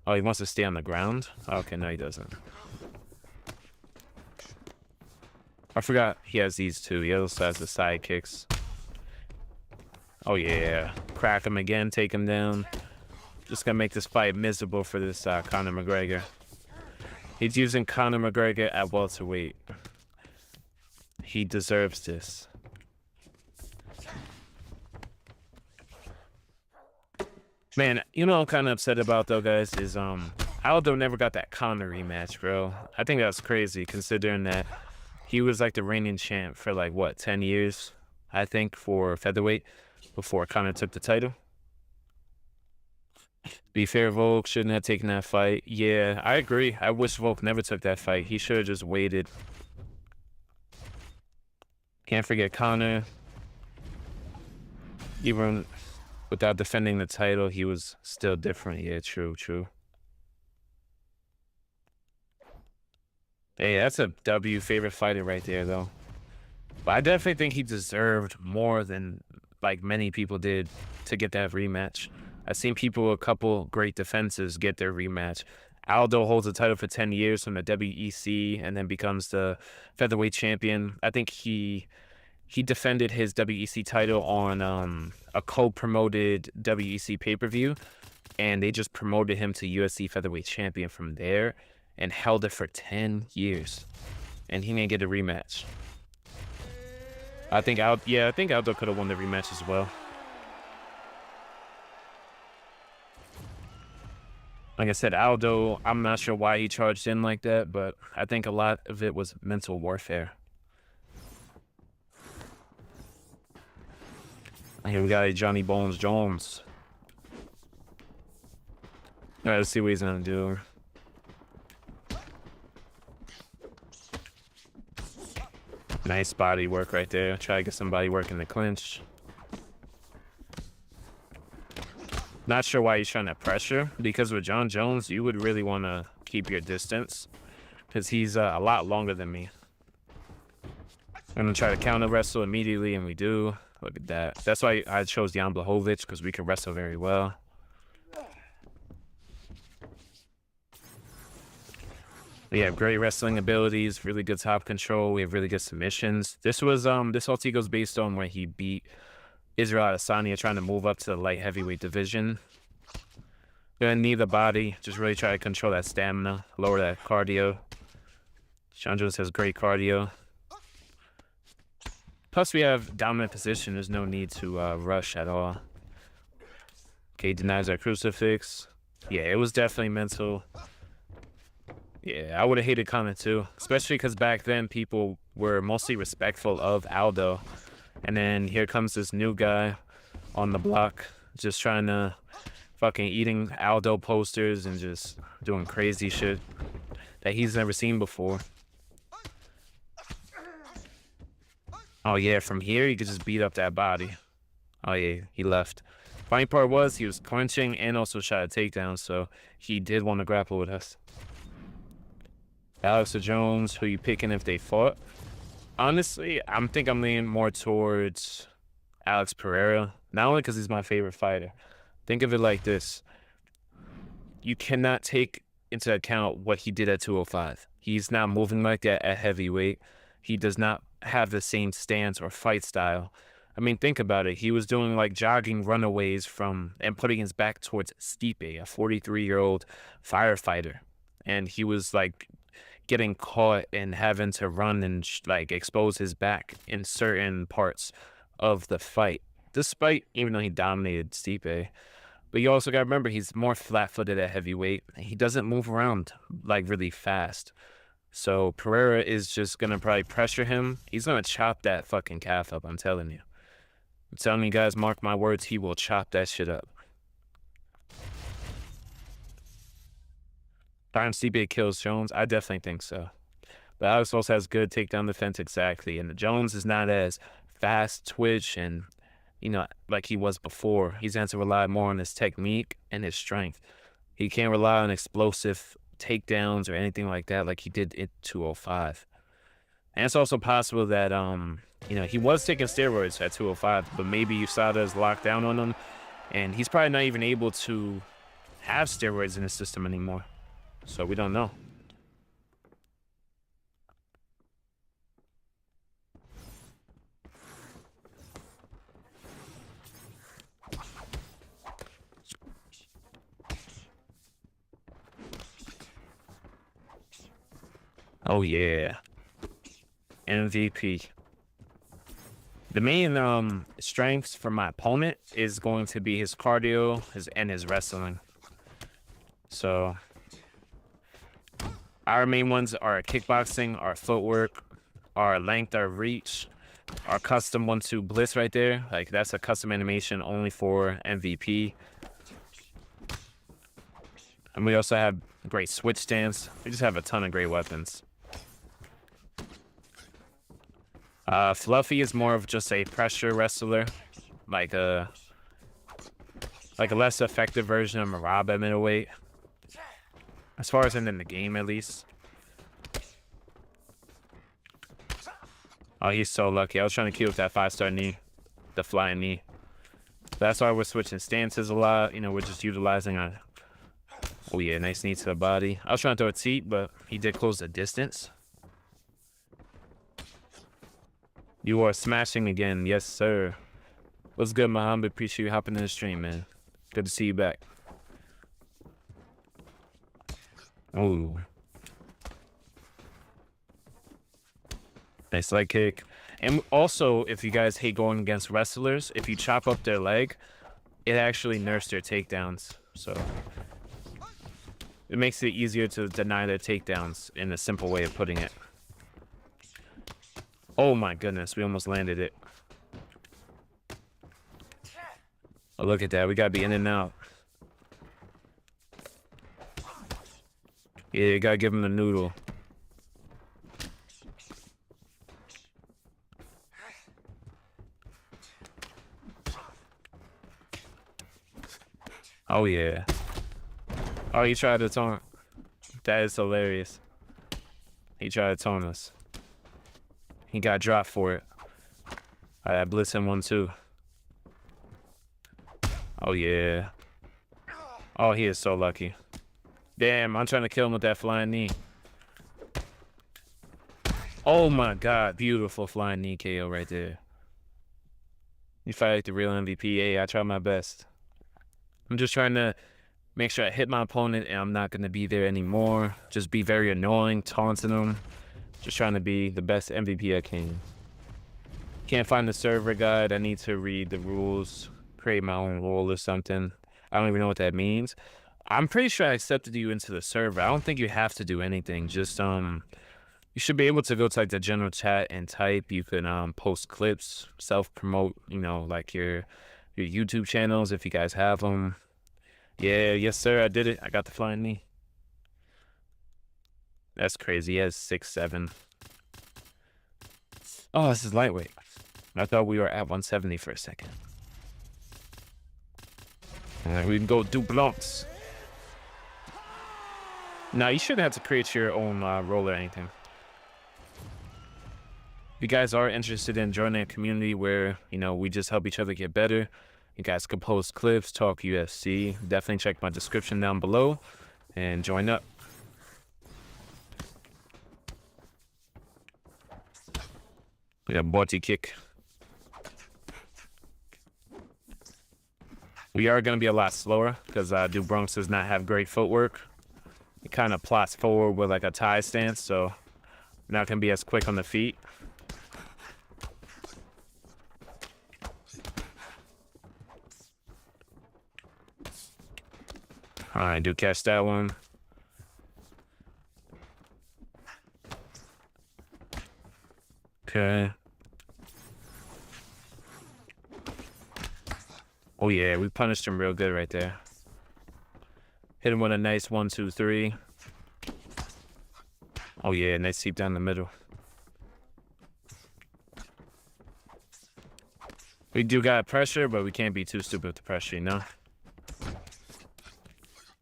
Oh, he wants to stay on the ground? Okay, no, he doesn't. I forgot he has these two. He also has the side kicks. Oh, yeah. Crack him again, take him down. Just gonna make this fight miserable for this Conor McGregor. He's using Conor McGregor at welterweight. He deserves this. Man, you know what I'm kind of upset about, though, guys, is Aldo never got that Conor rematch, bro. I think that's crazy, considering that he was like the reigning champ for like, what, 10 years, I think, for featherweight before Conor took the title. Be fair, Volk shouldn't have taken that fight. Yeah, I agree. I wish Volk never took that fight. He should have just waited. Can't forget Conor. Even without defending the title, he was still different. Yeah, true, true. Hey, that's a W favorite fighter right there, though. But I definitely think he deserved more than like many people did to get that rematch. I've seen people with a couple great defenses get their rematch. Aldo holds the title for 10 years from the WEC and then becomes the featherweight champion. I think he defended his WEC title on a co-promoted WEC pay-per-view, and they just promoted him to UFC featherweight champion from there and held it for 10 years. And he didn't get a rematch. I think Aldo could have won the rematch as well. Like I said, Aldo, I'm not sure why he charged in like that, but I think a lot of it was mental warfare. Here we got a Johnny Bones Jones. All right, let's see what he's gonna do. Nice body work right there. Try to get some body work in the clinch. Not sure why he's trying to pressure, because with Jon Jones, you would really want to keep your distance because he's a lot longer than me. I'm going to try to counter wrestle immediately, and we do. Look at that. That's why I chose Jan Blachowicz, because we can wrestle very well. We have great wrestling abilities, really good top control. We have really good submissions. This Octagon's based on where he beat Israel Adesanya, trying to move up to the light heavyweight division. Gonna knee the body, just really try to control that stamina, lower that cardio. Jon Jones has great cardio. Plus, we have dominant position. There's no need to rush at all. Okay, denies our crucifix. Yeah, it was definitely mental. Yeah, I would have hated Conor too, especially because back then people were mostly respectful of Aldo. And then here comes this new guy on the block, just trying to fucking eating Aldo posters and just doing crazy shit that he's never seen before. Oh yeah, from here you could just beat up that body. Oh yeah, he left. Funny part was he was clinching and also shot a takedown, so he did want to grapple with us. Alex or Jones, who you picking if they fought? Honestly, I'm leaning more towards Alex Pereira. Not only because he's my favorite fighter. Think of it like this. You cannot take into account what he did at 205. He's not moving like that at heavyweight. He does not have the same stance or fight style. I mean, think about it. He was doing like jogging runaways and putting his back towards Stipe, a 43-year-old firefighter. And he was like getting caught and having to run and like expose his back in certain parts of the fight, despite even though he dominated Stipe. But you also got to remember he's more flat-footed at heavyweight. He doesn't move around like really fast. So Pereira is just gonna probably pressure him. He's gonna chop that fucking calf up, I'm telling you. I'm telling you guys, mark my words, he will chop that shit up. Darn, Stipe kills Jones? I definitely think so. But Alex also has good takedown defense, exactly. And Jones is not as fast twitch and, you know, like he was before. He's going to rely more on his technique and his strength. He can't rely on explosive takedowns or anything like that like he did in 205. And it's also possible that, you know, he was taking steroids at 205, but maybe USADA's locked down on him, and he's probably not even able to have steroids in his system anymore. So we don't know. Oh yeah, MVP. The main strengths for my opponent is going to be his cardio, and his wrestling. So our main ones are kickboxing, our footwork, our length, our reach, our custom 1-2 blitz right there. Like that's a custom animation only for MVP. And we also have great switch stance. We just have a ton of great weapons. Fluffy is more of just a pressure wrestler, like a less effective version of Marab at middleweight, as far as in the game at least. Oh, he's so lucky. I was trying to kill with that 5-star knee, the flying knee. That's why we're switching stances a lot. You know, we're just utilizing a... Oh, yeah, nice knee to the body. I was trying to throw a teep, but he did close the distance. You are smashing again. Yes, sir. What's good, Muhammad? Appreciate you hopping in the stream, man. Good to see you back. Oh. Nice leg kick. And also, if you guys hate going against wrestlers, if you chop up their leg, it actually nerfs their takedowns. So it makes it easier to deny their takedowns in a simple way of putting it. Oh my goodness, we almost landed it. Oh, look at that. We gotta be in and out. Yeah, you gotta give him the noodle. Oh, yeah. Oh, he tried to taunt. That is hilarious. He tried to taunt us. He got dropped for it. I blitz him one, too. Oh, yeah. Oh, he is so lucky. Damn, I'm trying to kill him with that flying knee. Oh, my God. Beautiful flying knee KO right there. You fight like the real MVP. Hey, I try my best. I'm just trying to make sure I hit my opponent and I'm not going to be there anymore. Just be very annoying, taunting them. Just trying to be the best MVP I can. Can't find the server guide. I need to read the rules, create my own rule or something. I don't even know what that means. I'm pretty sure I accepted you into the server. I don't think you have to do anything. Just, you should be able to go to like the general chat and type. You can post clips, self-promote, you know, like your YouTube channels if you guys have them. Yeah, yes, sir. I did it. I got the flying knee. That's crazy. He has 6'7". Oh, this is lightweight. I thought we were at 170 for a second. All right, we can go do blunts. Now, you shouldn't have to create your own role or anything. If you guys are interested in joining a community where, you know, we just help each other get better, you guys can post clips, talk UFC. Definitely check my description down below and join up. We got body kick. We are going to be a lot slower because Duke Bronx does not have great footwork. He kind of plots forward with like a tie stance, so we're not going to be as quick on the feet. All right, do catch that one. Okay. Oh yeah, we punished him real good right there. Hit him with a nice 1, 2, 3. Oh yeah, nice sweep down the middle. We do got pressure, but we can't be too stupid with the pressure, you know?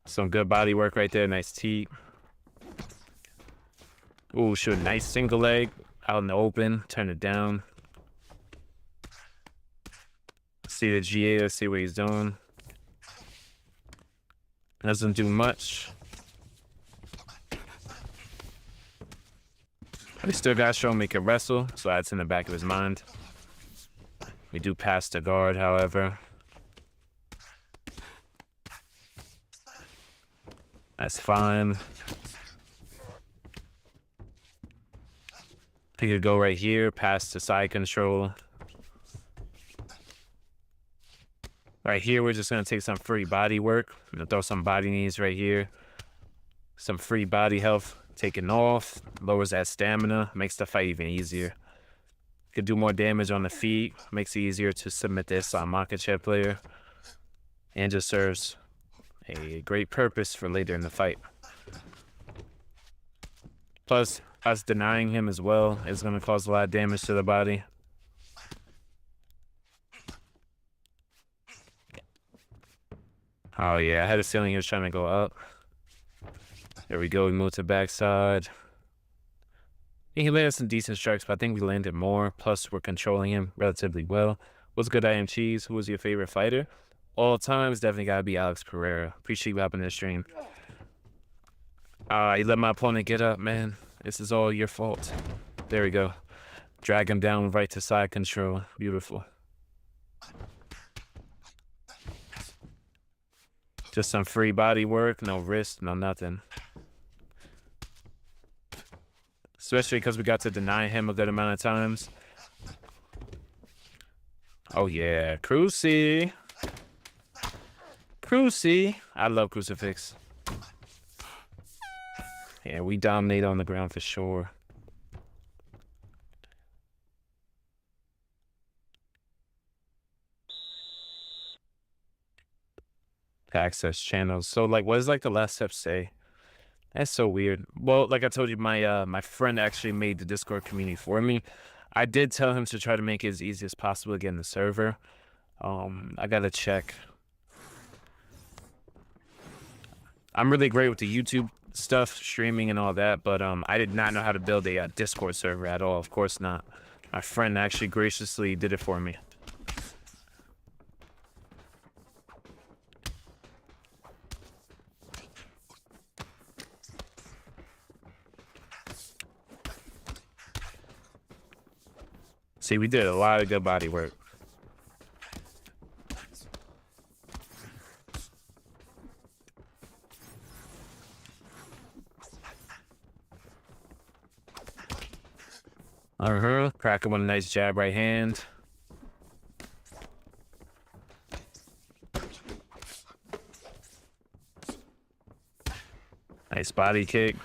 Some good body work right there. Nice tee. Ooh, shoot. Nice single leg out in the open. Turn it down. See the GA. Let's see what he's doing. Doesn't do much. We still got to show him he can wrestle, so that's in the back of his mind. We do pass the guard, however. That's fine. He could go right here, pass the side control. Right here, we're just going to take some free body work. I'm going to throw some body knees right here. Some free body health taken off. Lowers that stamina. Makes the fight even easier. Could do more damage on the feet. Makes it easier to submit this Makachev player. And just serves a great purpose for later in the fight. Plus, us denying him as well is going to cause a lot of damage to the body. Oh, yeah, I had a feeling he was trying to go up. There we go. We moved to backside. He landed some decent strikes, but I think we landed more. Plus, we're controlling him relatively well. What's good, I am Cheese? Who was your favorite fighter? All times, definitely got to be Alex Pereira. Appreciate you hopping in the stream. You let my opponent get up, man. This is all your fault. There we go. Drag him down right to side control. Beautiful. Just some free body work, no wrist, no nothing. Especially because we got to deny him a good amount of times. Oh yeah, Cruci. Cruci. I love Crucifix. Yeah, we dominate on the ground for sure. Access channels. So like, what does like the last step say? That's so weird. Well, like I told you, my friend actually made the Discord community for me. I did tell him to try to make it as easy as possible to get in the server. I gotta check. I'm really great with the YouTube stuff, streaming and all that, but I did not know how to build a Discord server at all. Of course not. My friend actually graciously did it for me. See, we did a lot of good body work. Crack him with a nice jab right hand. Nice body kick.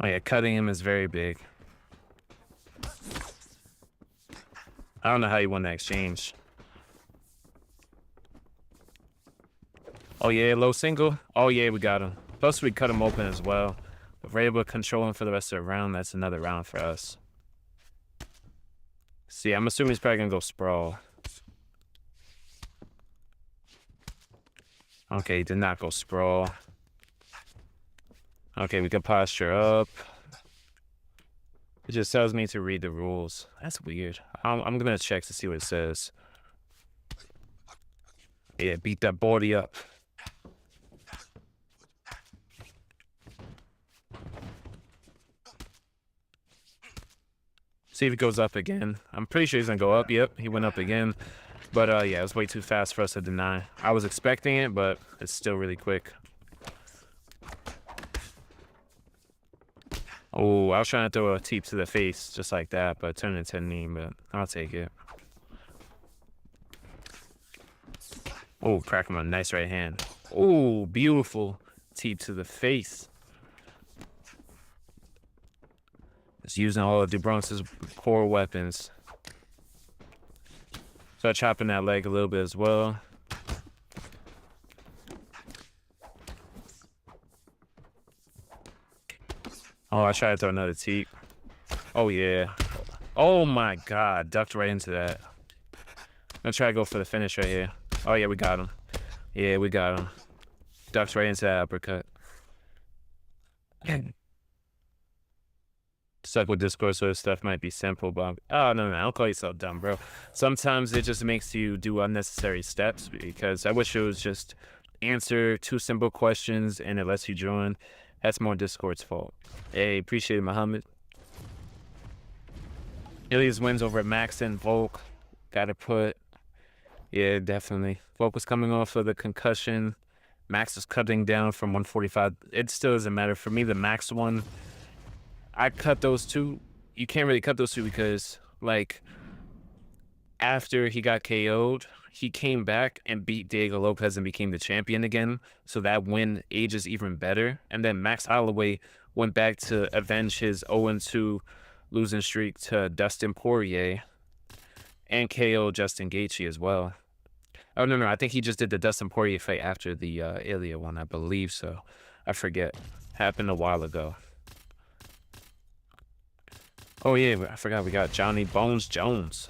Oh yeah, cutting him is very big. I don't know how he won that exchange. Oh yeah, low single. Oh yeah, we got him. Plus we cut him open as well. If we're able to control him for the rest of the round, that's another round for us. See, I'm assuming he's probably gonna go sprawl. Okay, he did not go sprawl. Okay, we can posture up. It just tells me to read the rules. That's weird. I'm gonna check to see what it says. Yeah, beat that body up. See if it goes up again. I'm pretty sure he's gonna go up. Yep, he went up again. But yeah, it was way too fast for us to deny. I was expecting it, but it's still really quick. Oh, I was trying to throw a teep to the face just like that, but it turned into a knee, but I'll take it. Oh, crack him a nice right hand. Oh, beautiful teep to the face. Just using all of DeBronx's core weapons. Start chopping that leg a little bit as well. Oh, I tried to throw another teep. Oh, yeah. Oh, my God. Ducked right into that. I'm going to try to go for the finish right here. Oh, yeah, we got him. Yeah, we got him. Ducked right into that uppercut. Stuck with Discord, so this stuff might be simple, but oh, no, don't call yourself dumb, bro. Sometimes it just makes you do unnecessary steps, because I wish it was just answer 2 simple questions and it lets you join. That's more Discord's fault. Hey, appreciate it, Muhammad. Ilias wins over at Max and Volk. Gotta put. Yeah, definitely. Volk was coming off of the concussion. Max is cutting down from 145. It still doesn't matter. For me, the Max one, I cut those 2. You can't really cut those 2 because, like, after he got KO'd, he came back and beat Diego Lopez and became the champion again. So that win ages even better. And then Max Holloway went back to avenge his 0-2 losing streak to Dustin Poirier and KO Justin Gaethje as well. Oh, no, I think he just did the Dustin Poirier fight after the Ilya one, I believe so. I forget. Happened a while ago. Oh, yeah, I forgot we got Johnny Bones Jones.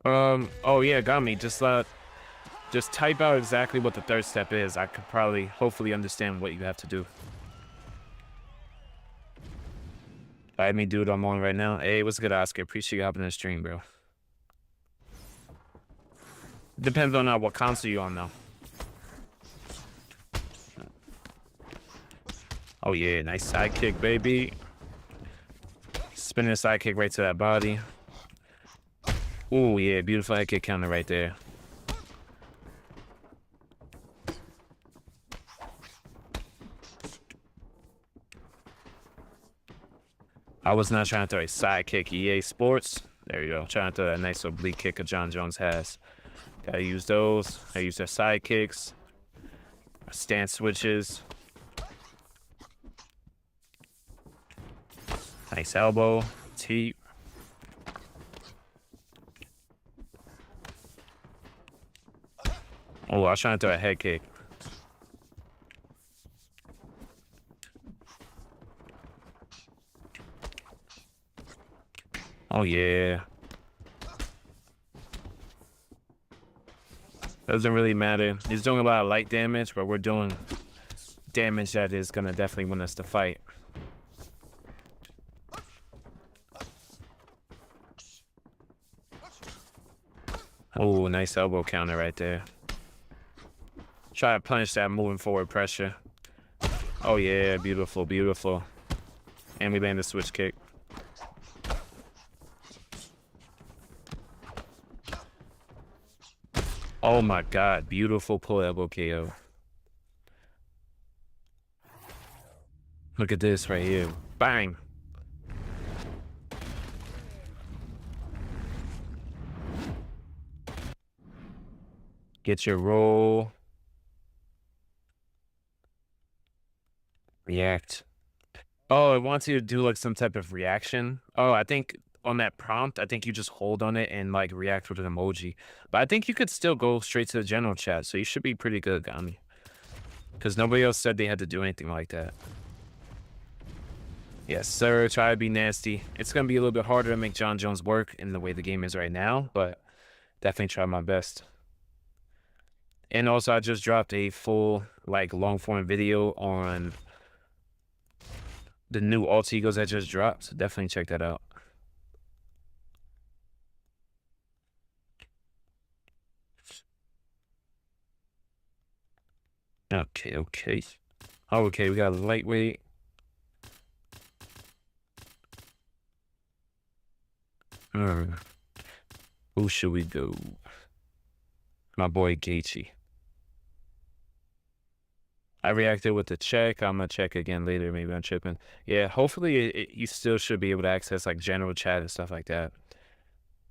Oh, yeah, got me. Just type out exactly what the third step is. I could probably, hopefully understand what you have to do. I me dude, I'm on right now. Hey, what's good, Oscar? Appreciate you hopping in the stream, bro. Depends on what console you're on, though. Oh, yeah, nice side kick, baby. Spinning a side kick right to that body. Oh, yeah, beautiful head kick counter right there. I was not trying to throw a side kick, EA Sports. There you go. Trying to throw that nice oblique kick that Jon Jones has. Gotta use those. I use their side kicks. Stance switches. Nice elbow. Teep. Oh, I was trying to throw a head kick. Oh, yeah. Doesn't really matter. He's doing a lot of light damage, but we're doing damage that is going to definitely win us the fight. Oh, nice elbow counter right there. Try to punish that moving forward pressure. Oh, yeah. Beautiful, beautiful. And we land the switch kick. Oh, my God. Beautiful pull elbow KO. Look at this right here. Bang. Get your roll. React. Oh, it wants you to do like some type of reaction. Oh, I think on that prompt, I think you just hold on it and like react with an emoji. But I think you could still go straight to the general chat, so you should be pretty good, Gami. Because nobody else said they had to do anything like that. Yes, sir. Try to be nasty. It's going to be a little bit harder to make Jon Jones work in the way the game is right now, but definitely try my best. And also, I just dropped a full, like, long-form video on the new alt egos that just dropped. So definitely check that out. Okay. Oh, okay, we got a lightweight. Who should we do? My boy Gaethje. I reacted with the check. I'm gonna check again later. Maybe I'm tripping. Yeah, hopefully you still should be able to access like general chat and stuff like that.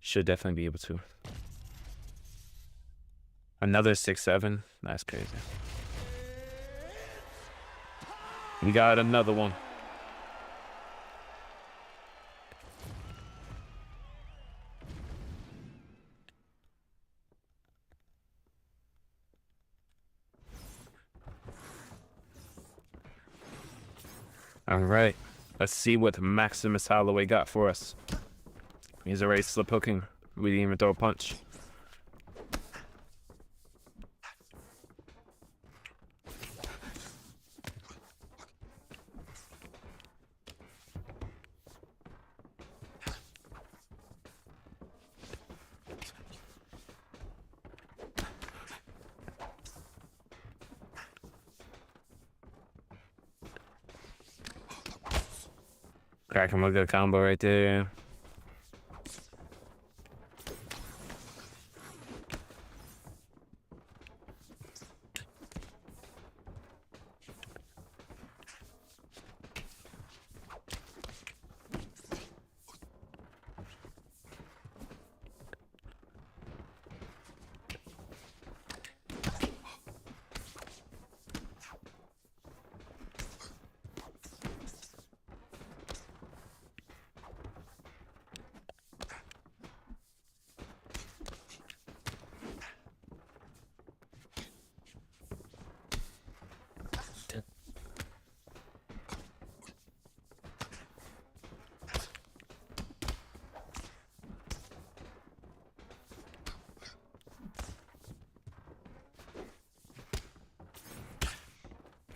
Should definitely be able to. Another 6-7. That's crazy. We got another one. All right. Let's see what Maximus Holloway got for us. He's already slip hooking. We didn't even throw a punch. Crack him a good combo right there.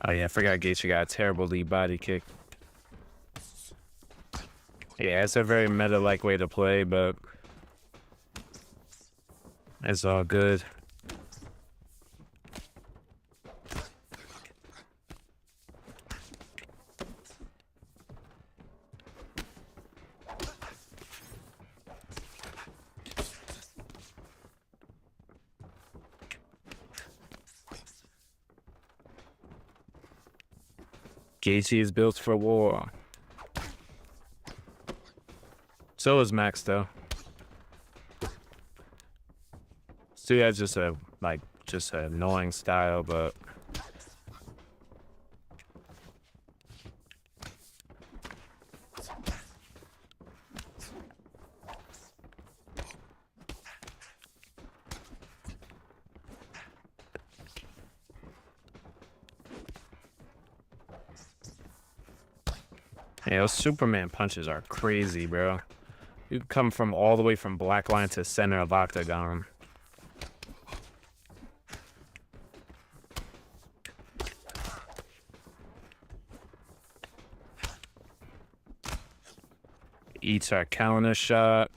Oh yeah, I forgot Gaethje got a terrible lead body kick. Yeah, it's a very meta-like way to play, but it's all good. Gaethje is built for war. So is Max, though. Stu has just an annoying style, but yeah, those Superman punches are crazy, bro. You come from all the way from black line to center of Octagon. Eats our counter shot.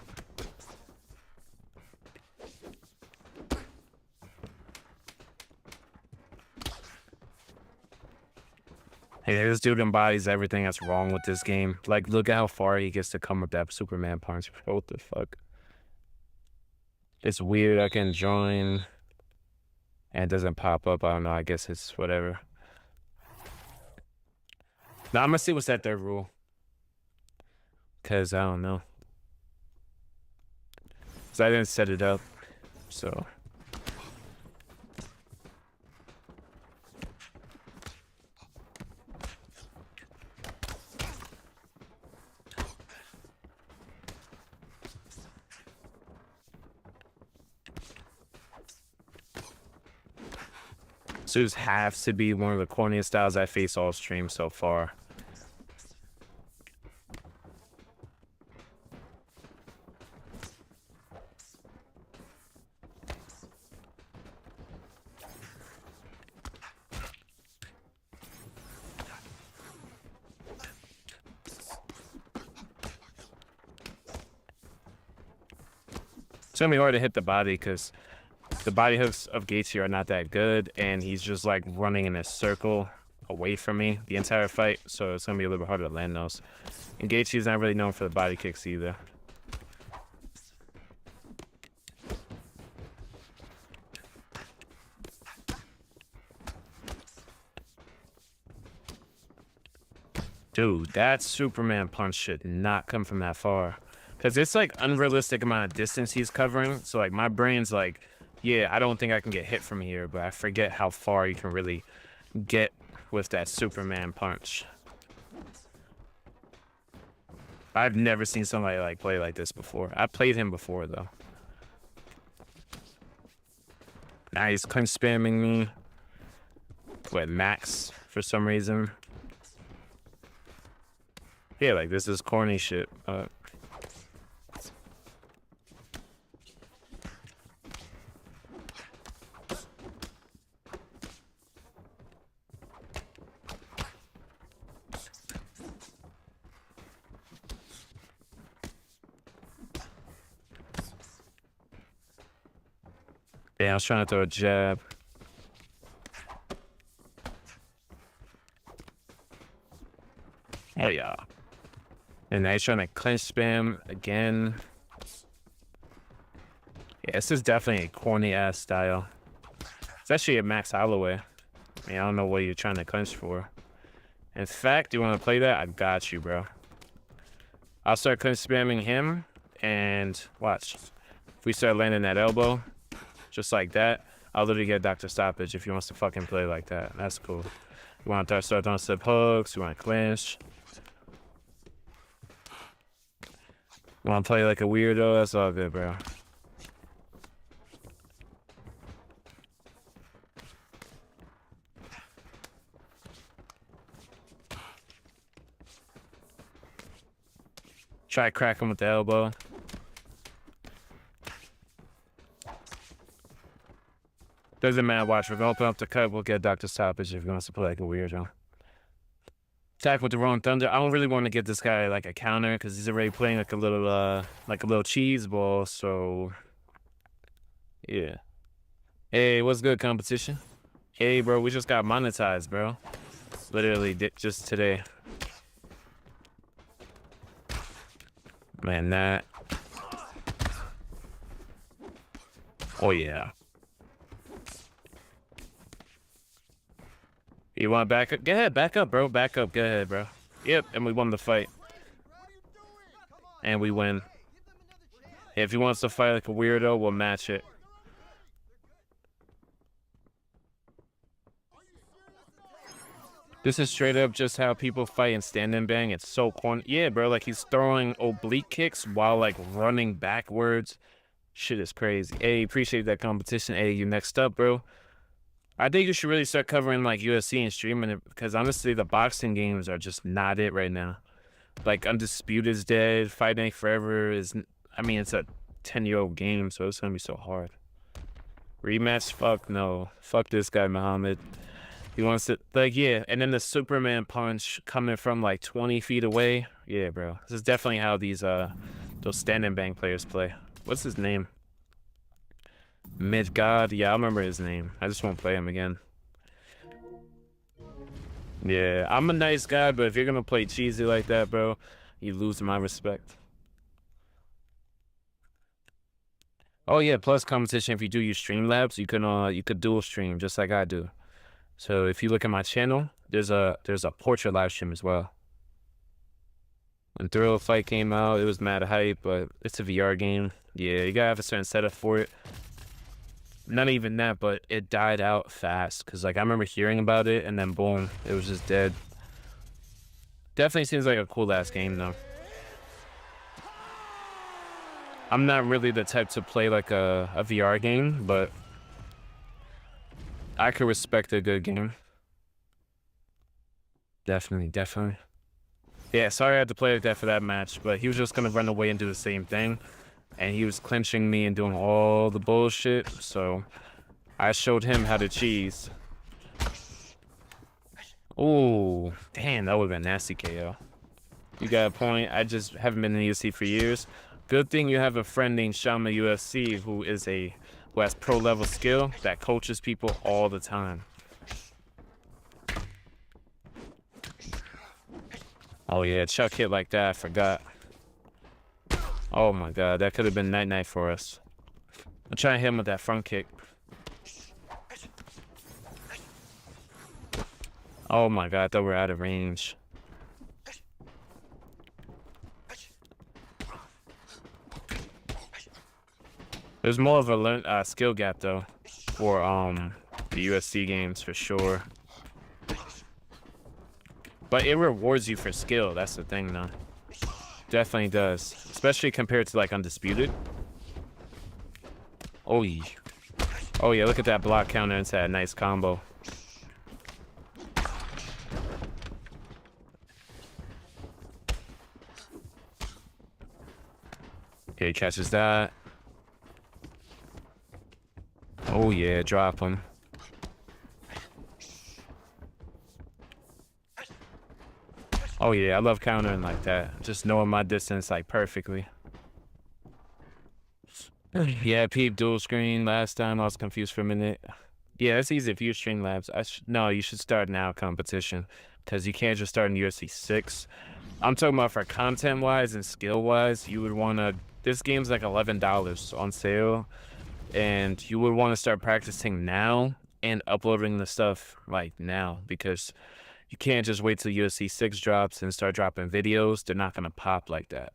Hey, this dude embodies everything that's wrong with this game. Like, look at how far he gets to come with that Superman punch. What the fuck? It's weird. I can join and it doesn't pop up. I don't know. I guess it's whatever. Now I'm gonna see what's that third rule. Cause I don't know. Cause I didn't set it up. So this has to be one of the corniest styles I face all stream so far. It's gonna be hard to hit the body because the body hooks of Gaethje are not that good, and he's just like running in a circle away from me the entire fight, so it's gonna be a little bit harder to land those. And Gaethje's not really known for the body kicks either. Dude, that Superman punch should not come from that far. Because it's like unrealistic amount of distance he's covering. So like my brain's like, yeah, I don't think I can get hit from here, but I forget how far you can really get with that Superman punch. I've never seen somebody like play like this before. I played him before though. Now he's clinch spamming me with Max for some reason. Yeah, like this is corny shit. Yeah, I was trying to throw a jab. Hell yeah. And now he's trying to clinch spam again. Yeah, this is definitely a corny ass style. It's actually a Max Holloway. I mean, I don't know what you're trying to clinch for. In fact, you want to play that? I got you, bro. I'll start clinch spamming him, and watch. If we start landing that elbow, just like that, I'll literally get Dr. Stoppage if he wants to fucking play like that. That's cool. You want to start throwing step hooks, you want to clinch. You want to play like a weirdo? That's all good, bro. Try to crack him with the elbow. Doesn't matter. Watch. We're going to open up the cut. We'll get Dr. Stoppage if he wants to play like a weirdo. Attack with the wrong thunder. I don't really want to get this guy like a counter because he's already playing like a little cheese ball. So yeah. Hey, what's good, competition? Hey, bro, we just got monetized, bro. Literally just today. Man, that. Oh yeah. You want to back up? Go ahead, back up, bro. Back up. Go ahead, bro. Yep, and we won the fight. And we win. If he wants to fight like a weirdo, we'll match it. This is straight up just how people fight in stand and bang. It's so corny. Yeah, bro, like he's throwing oblique kicks while like running backwards. Shit is crazy. Hey, appreciate that competition. Hey, you next up, bro. I think you should really start covering like UFC and streaming it because honestly, the boxing games are just not it right now. Like Undisputed is dead. Fighting Forever is, I mean, it's a 10-year-old game, so it's gonna be so hard. Rematch? Fuck no. Fuck this guy, Muhammad. He wants to, like, yeah. And then the Superman punch coming from like 20 feet away. Yeah, bro. This is definitely how these those stand and bang players play. What's his name? Midgard, yeah, I remember his name. I just won't play him again. Yeah, I'm a nice guy, but if you're gonna play cheesy like that, bro, you lose my respect. Oh yeah, plus competition. If you do use Streamlabs, you could dual stream just like I do. So if you look at my channel, there's a portrait live stream as well. When Thrill Fight came out, it was mad hype, but it's a VR game. Yeah, you gotta have a certain setup for it. Not even that, but it died out fast because like I remember hearing about it and then boom, it was just dead. Definitely seems like a cool ass game though. I'm not really the type to play like a VR game, but I could respect a good game. Definitely. Yeah, sorry I had to play like that for that match, but he was just gonna run away and do the same thing. And he was clinching me and doing all the bullshit, so I showed him how to cheese. Oh, damn, that would've been nasty KO. You got a point. I just haven't been in the UFC for years. Good thing you have a friend named Shama UFC who has pro level skill that coaches people all the time. Oh yeah, Chuck hit like that, I forgot. Oh my god, that could have been night-night for us. I'm trying to hit him with that front kick. Oh my god, I thought we were out of range. There's more of a skill gap though for the UFC games for sure. But it rewards you for skill, that's the thing though. Definitely does, especially compared to like Undisputed. Oh yeah, look at that block counter into that nice combo. Okay, he catches that. Oh yeah, drop him. Oh yeah, I love countering like that. Just knowing my distance like perfectly. Yeah, peep dual screen last time. I was confused for a minute. Yeah, it's easy if you use Streamlabs. No, you should start now competition because you can't just start in UFC 6. I'm talking about for content wise and skill wise. You would want to. This game's like $11 on sale, and you would want to start practicing now and uploading the stuff like now because you can't just wait till UFC 6 drops and start dropping videos. They're not going to pop like that.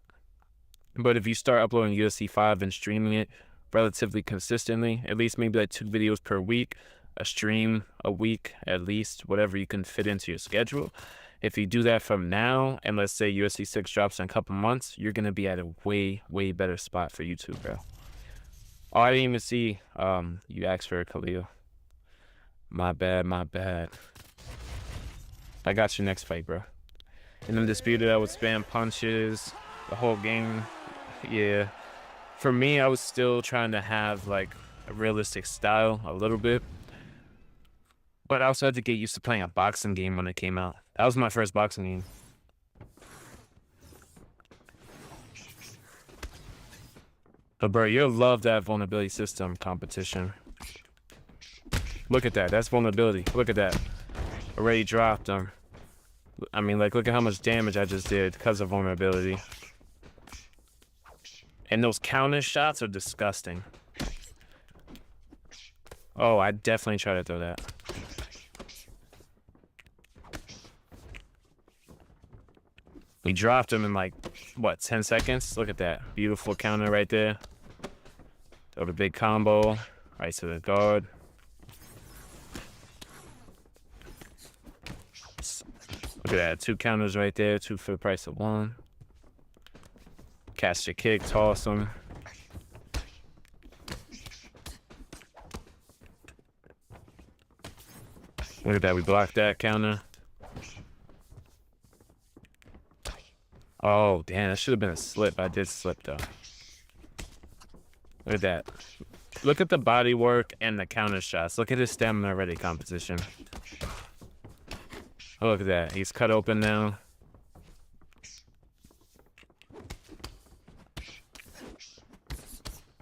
But if you start uploading UFC 5 and streaming it relatively consistently, at least maybe like 2 videos per week, a stream a week at least, whatever you can fit into your schedule. If you do that from now, and let's say UFC 6 drops in a couple months, you're going to be at a way, way better spot for YouTube, bro. Oh, I didn't even see you asked for Khalil. My bad. I got your next fight, bro. In Undisputed, I would spam punches the whole game. Yeah. For me, I was still trying to have like a realistic style a little bit. But I also had to get used to playing a boxing game when it came out. That was my first boxing game. But bro, you'll love that vulnerability system competition. Look at that. That's vulnerability. Look at that. Already dropped him. I mean, like, look at how much damage I just did because of vulnerability. And those counter shots are disgusting. Oh, I definitely try to throw that. We dropped him in like, what, 10 seconds? Look at that. Beautiful counter right there. Throw the big combo. Right to the guard. Look at that. 2 counters right there. 2 for the price of 1. Catch the kick. Toss him. Look at that. We blocked that counter. Oh, damn. That should have been a slip. I did slip, though. Look at that. Look at the body work and the counter shots. Look at his stamina already competition. Oh, look at that. He's cut open now.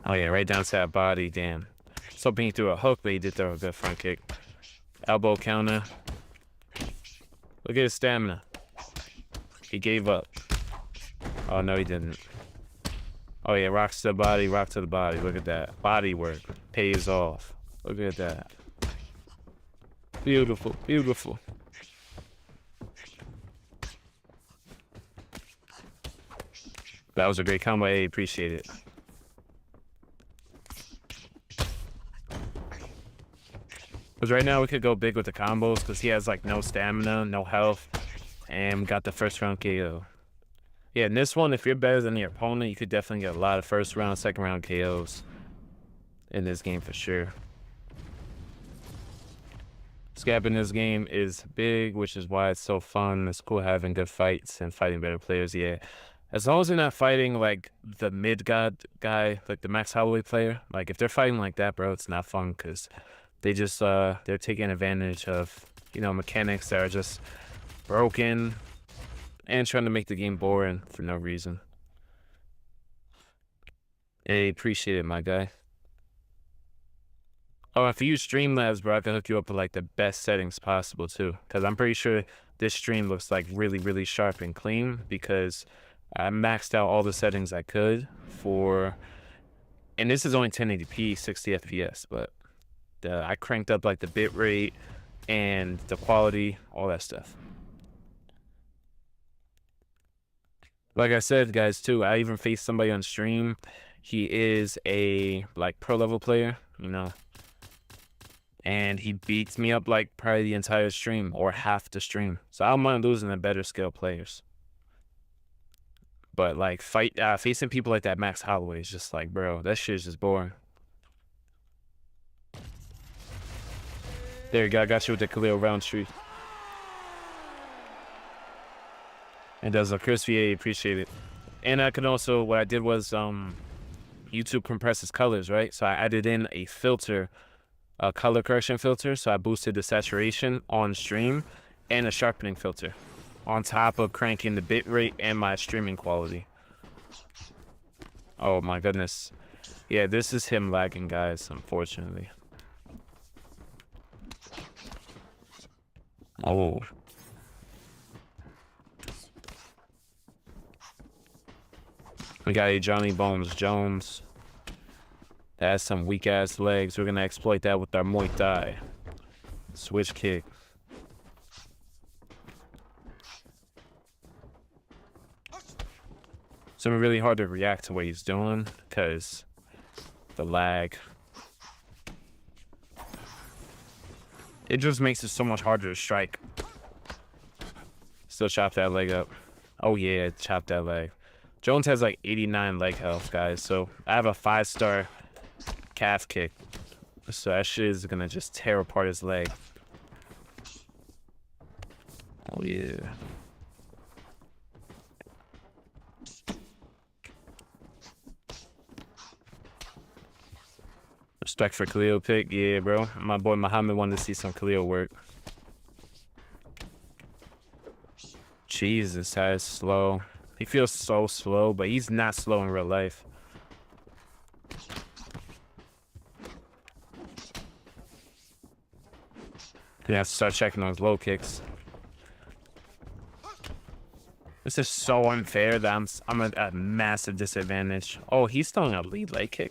Oh, yeah. Right down to that body. Damn. So hoping he threw a hook, but he did throw a good front kick. Elbow counter. Look at his stamina. He gave up. Oh, no, he didn't. Oh, yeah, rocks to the body, rock to the body. Look at that. Body work pays off. Look at that. Beautiful, beautiful. That was a great combo. I appreciate it. Because right now we could go big with the combos because he has, like, no stamina, no health. And we got the first round KO. Yeah, in this one, if you're better than your opponent, you could definitely get a lot of first round, second round KOs in this game for sure. Scab in this game is big, which is why it's so fun. It's cool having good fights and fighting better players, yeah. As long as they're not fighting, like, the mid-god guy, like the Max Holloway player. Like, if they're fighting like that, bro, it's not fun because they just, they're taking advantage of, you know, mechanics that are just broken and trying to make the game boring for no reason. Hey, appreciate it, my guy. Oh, if you use Streamlabs, bro, I can hook you up with, like, the best settings possible, too. Because I'm pretty sure this stream looks, like, really, really sharp and clean because I maxed out all the settings I could for... And this is only 1080p, 60 FPS, but I cranked up, like, the bitrate and the quality, all that stuff. Like I said, guys, too, I even faced somebody on stream. He is a, like, pro-level player, you know. And he beats me up, like, probably the entire stream or half the stream. So I don't mind losing to better skill players. But, like, facing people like that Max Holloway is just like, bro, that shit is just boring. There you go. I got you with the Khalil Roundtree. And does a Chris VA, appreciate it. And I can also, what I did was YouTube compresses colors, right? So I added in a filter, a color correction filter. So I boosted the saturation on stream and a sharpening filter on top of cranking the bitrate and my streaming quality. Oh my goodness. Yeah, this is him lagging, guys, unfortunately. Oh. We got a Johnny Bones Jones that has some weak ass legs. We're gonna exploit that with our Muay Thai. Switch kick. It's really hard to react to what he's doing because the lag. It just makes it so much harder to strike. Still chop that leg up. Oh yeah, chop that leg. Jones has like 89 leg health, guys. So I have a 5-star calf kick. So that shit is gonna just tear apart his leg. Oh yeah. Respect for Khalil pick. Yeah, bro. My boy Muhammad wanted to see some Khalil work. Jesus, that is slow. He feels so slow, but he's not slow in real life. You have to start checking those low kicks. This is so unfair that I'm at a massive disadvantage. Oh, he's throwing a lead leg kick.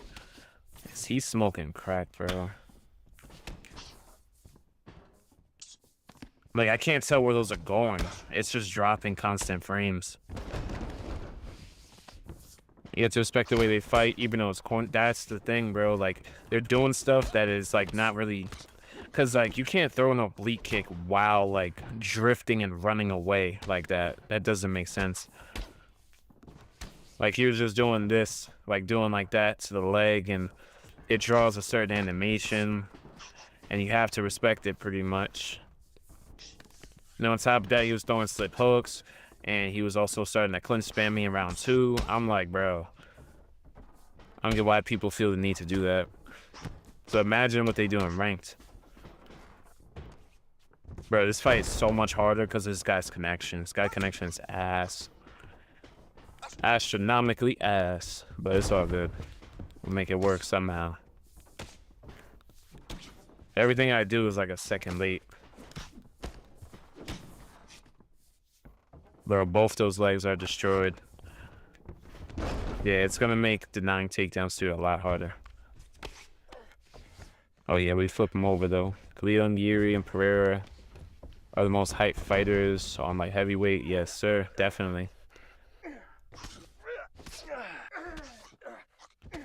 He's smoking crack, bro. Like, I can't tell where those are going. It's just dropping constant frames. You have to respect the way they fight, even though it's corn. That's the thing, bro. Like, they're doing stuff that is, like, not really... Because, like, you can't throw an oblique kick while, like, drifting and running away like that. That doesn't make sense. Like, he was just doing this, like, doing like that to the leg, and it draws a certain animation, and you have to respect it pretty much. And on top of that, he was throwing slip hooks, and he was also starting to clinch spam me in round 2. I'm like, bro, I don't get why people feel the need to do that. So imagine what they do in ranked. Bro, this fight is so much harder because of this guy's connection. This guy's connection is ass. Astronomically ass. But it's all good. We'll make it work somehow. Everything I do is like a second late. Bro, both those legs are destroyed. Yeah, it's gonna make denying takedowns too a lot harder. Oh yeah, we flip him over though. Khalil, Yuri, and Pereira are the most hyped fighters on like heavyweight. Yes, sir, definitely.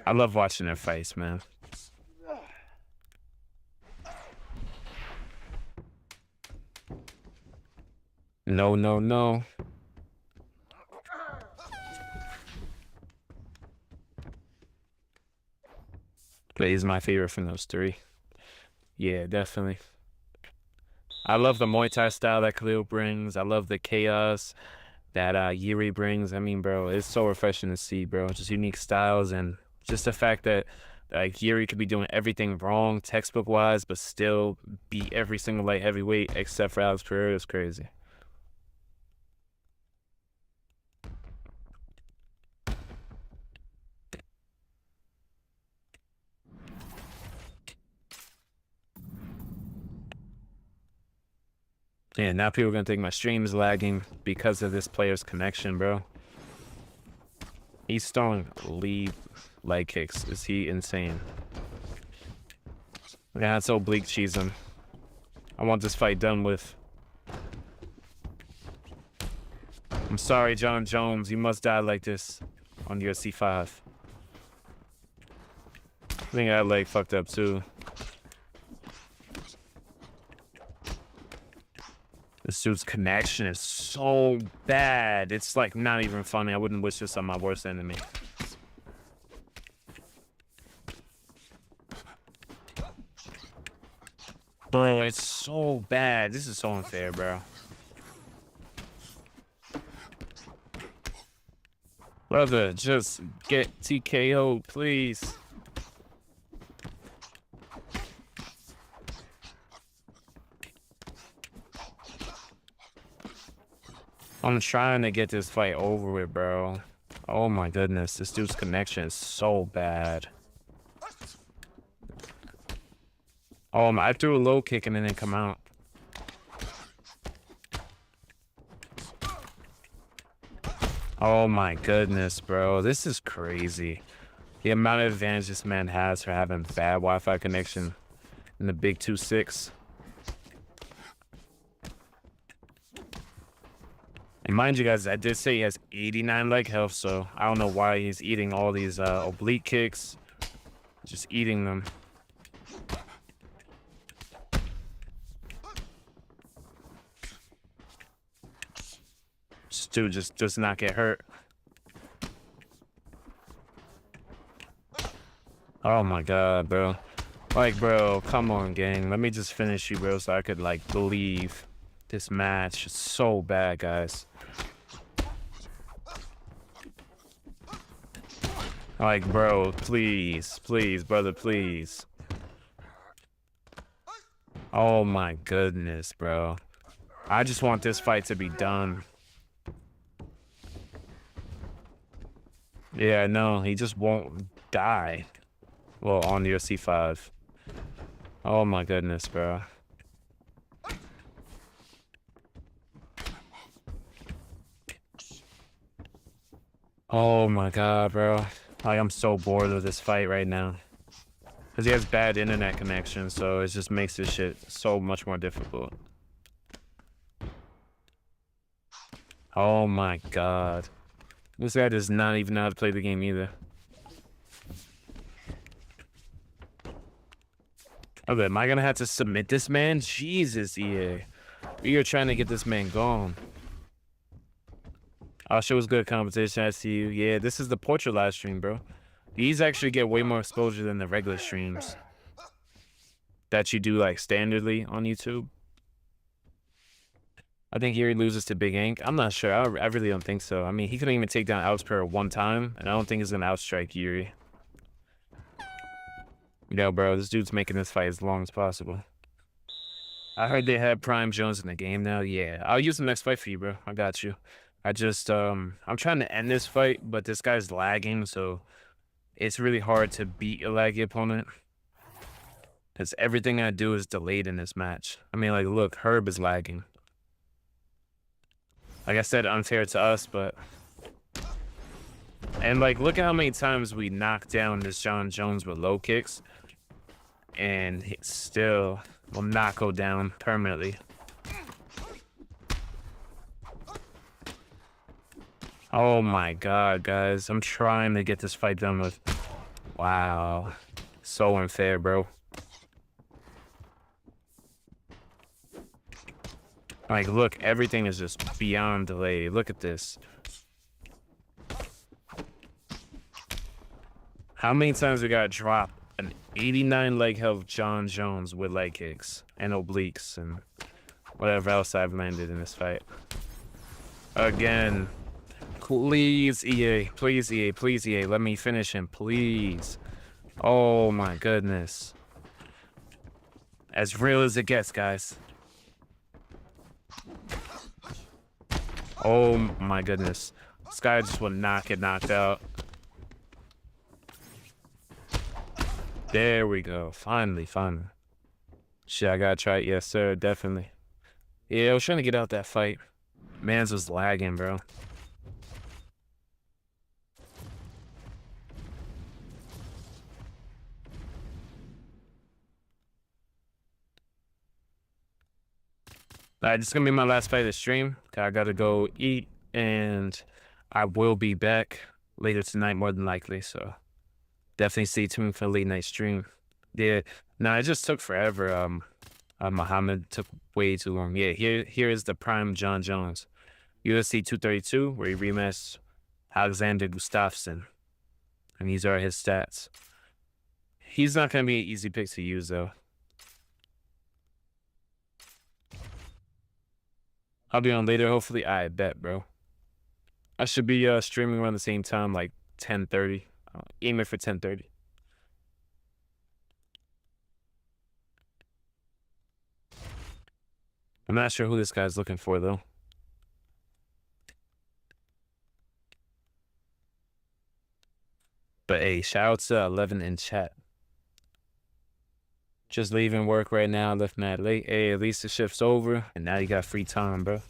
I love watching their fights, man. No, no, no. But he's my favorite from those 3. Yeah, definitely. I love the Muay Thai style that Khalil brings. I love the chaos that Yuri brings. I mean, bro, it's so refreshing to see, bro. Just unique styles, and just the fact that like Yuri could be doing everything wrong textbook-wise, but still beat every single light heavyweight except for Alex Pereira is crazy. Yeah, now people are gonna think my stream's lagging because of this player's connection, bro. He's throwing lead leg kicks. Is he insane? Yeah, it's oblique cheese him. I want this fight done with. I'm sorry, Jon Jones. You must die like this on UFC 5. I think that leg fucked up too. This dude's connection is so bad. It's like not even funny. I wouldn't wish this on my worst enemy. Bro, it's so bad. This is so unfair, bro. Brother, just get TKO, please. I'm trying to get this fight over with, bro. Oh my goodness, this dude's connection is so bad. Oh my, I threw a low kick and it didn't come out. Oh my goodness, bro. This is crazy. The amount of advantage this man has for having bad Wi-Fi connection in the big 2-6. And mind you guys, I did say he has 89 leg health, so I don't know why he's eating all these oblique kicks. Just eating them. Just dude, just not get hurt. Oh my god, bro. Like, bro, come on, gang. Let me just finish you, bro, so I could, like, believe this match is so bad, guys. Like, bro, please, please, brother, please. Oh my goodness, bro. I just want this fight to be done. Yeah, no, he just won't die. Well, on UFC 5. Oh my goodness, bro. Oh my god, bro. Like, I'm so bored of this fight right now. Because he has bad internet connection, so it just makes this shit so much more difficult. Oh my god. This guy does not even know how to play the game either. Okay, am I gonna have to submit this man? Jesus, EA. We are trying to get this man gone. I'll show us good competition. I see you. Yeah, this is the portrait live stream, bro. These actually get way more exposure than the regular streams that you do like standardly on YouTube. I think Yuri loses to Big Ink. I'm not sure. I really don't think so. I mean, he couldn't even take down Owlsper one time, and I don't think he's gonna outstrike Yuri. Yo, bro, this dude's making this fight as long as possible. I heard they had Prime Jones in the game now. Yeah, I'll use the next fight for you, bro. I got you. I just, I'm trying to end this fight, but this guy's lagging, so it's really hard to beat a laggy opponent. Because everything I do is delayed in this match. I mean, like, look, Herb is lagging. Like I said, unfair to us, but... And, like, look at how many times we knocked down this Jon Jones with low kicks. And he still will not go down permanently. Oh my god, guys. I'm trying to get this fight done with... Wow. So unfair, bro. Like, look, everything is just beyond delay. Look at this. How many times we got dropped an 89 leg health Jon Jones with leg kicks and obliques and whatever else I've landed in this fight? Again. Please, EA. Please, EA. Please, EA. Let me finish him, please. Oh, my goodness. As real as it gets, guys. Oh, my goodness. This guy just will not get knocked out. There we go. Finally, finally. Shit, I gotta try it. Yes, sir. Definitely. Yeah, I was trying to get out that fight. Mans was lagging, bro. Alright, this is gonna be my last fight of the stream. I gotta go eat, and I will be back later tonight, more than likely. So definitely stay tuned for a late night stream. Yeah, no, it just took forever. Muhammad took way too long. Yeah, here is the prime Jon Jones, UFC 232, where he rematched Alexander Gustafsson, and these are his stats. He's not gonna be an easy pick to use though. I'll be on later, hopefully. I bet, bro. I should be streaming around the same time, like 10:30. Aiming for 10:30. I'm not sure who this guy's looking for, though. But hey, shout out to 11 in chat. Just leaving work right now, left mad late. Hey, at least the shift's over, and now you got free time, bro.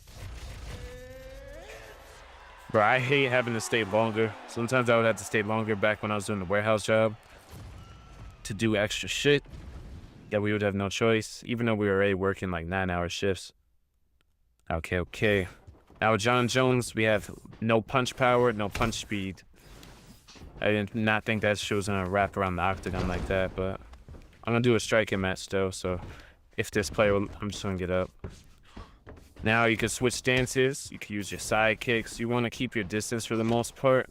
Bro, I hate having to stay longer. Sometimes I would have to stay longer back when I was doing the warehouse job to do extra shit. Yeah, we would have no choice, even though we were already working like 9-hour shifts. Okay. Now with Jon Jones, we have no punch power, no punch speed. I did not think that shit was gonna wrap around the octagon like that, but I'm gonna do a striking match though, so if this player, I'm just gonna get up. Now you can switch stances, you can use your side kicks. You wanna keep your distance for the most part.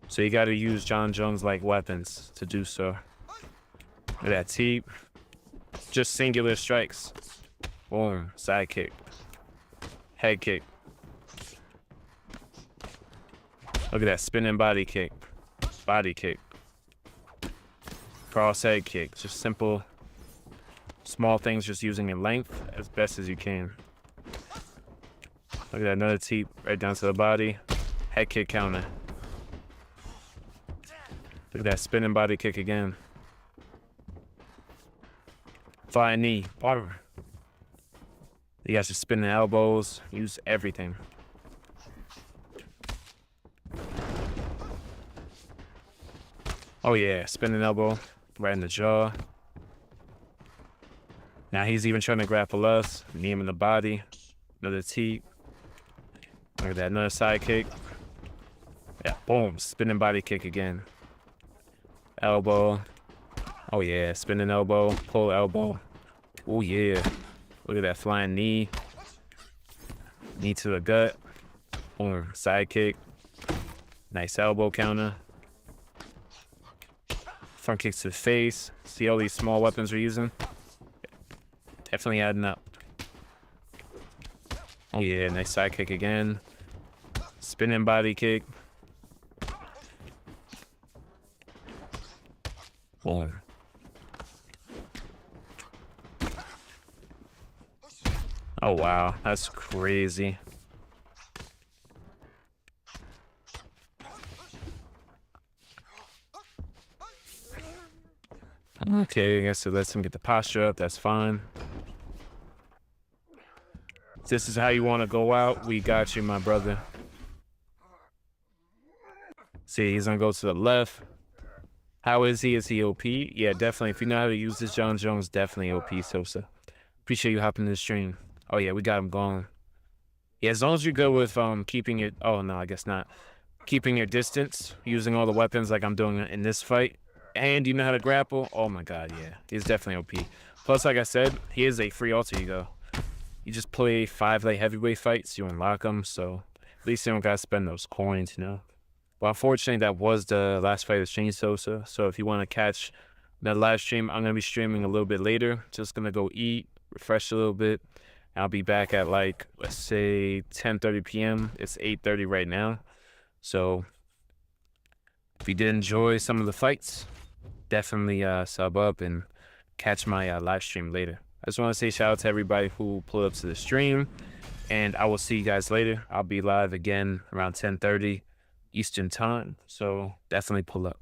So you gotta use Jon Jones-like weapons to do so. Look at that teep. Just singular strikes. Boom, side kick. Head kick. Look at that spinning body kick. Body kick. cross head kick. Just simple, small things, just using your length as best as you can. Look at that, another teep right down to the body. Head kick counter. Look at that spinning body kick again. Flying knee. Barber. You guys just spinning elbows. Use everything. Oh yeah, spinning elbow right in the jaw. Now he's even trying to grapple us. Knee him in the body. Another teep. Look at that, another side kick. Yeah, boom, spinning body kick again. Elbow. Oh yeah, spinning elbow, pull elbow. Oh yeah. Look at that flying knee. Knee to the gut. Boom, side kick. Nice elbow counter. Front kicks to the face. See all these small weapons we're using? Definitely adding up. Oh yeah, nice side kick again. Spinning body kick. Boom. Oh wow, that's crazy. Okay, I guess it lets him get the posture up. That's fine. This is how you want to go out. We got you, my brother. See, he's gonna go to the left. How is he? Is he OP? Yeah, definitely. If you know how to use this, Jon Jones, definitely OP, Sosa. Appreciate you hopping in the stream. Oh yeah, we got him going. Yeah, as long as you're good with keeping it. Oh no, I guess not. Keeping your distance, using all the weapons like I'm doing in this fight, and you know how to grapple. Oh my God, yeah, he's definitely OP. Plus, like I said, he is a free alter ego. You just play 5 heavyweight fights, you unlock them, so at least you don't gotta spend those coins, you know. Well, unfortunately, that was the last fight of Shane Sosa. So if you want to catch that live stream, I'm gonna be streaming a little bit later. Just gonna go eat, refresh a little bit. I'll be back at like, let's say 10:30 p.m. It's 8:30 right now. So if you did enjoy some of the fights, definitely sub up and catch my live stream later. I just want to say shout out to everybody who pulled up to the stream, and I will see you guys later. I'll be live again around 10:30 Eastern time, so definitely pull up.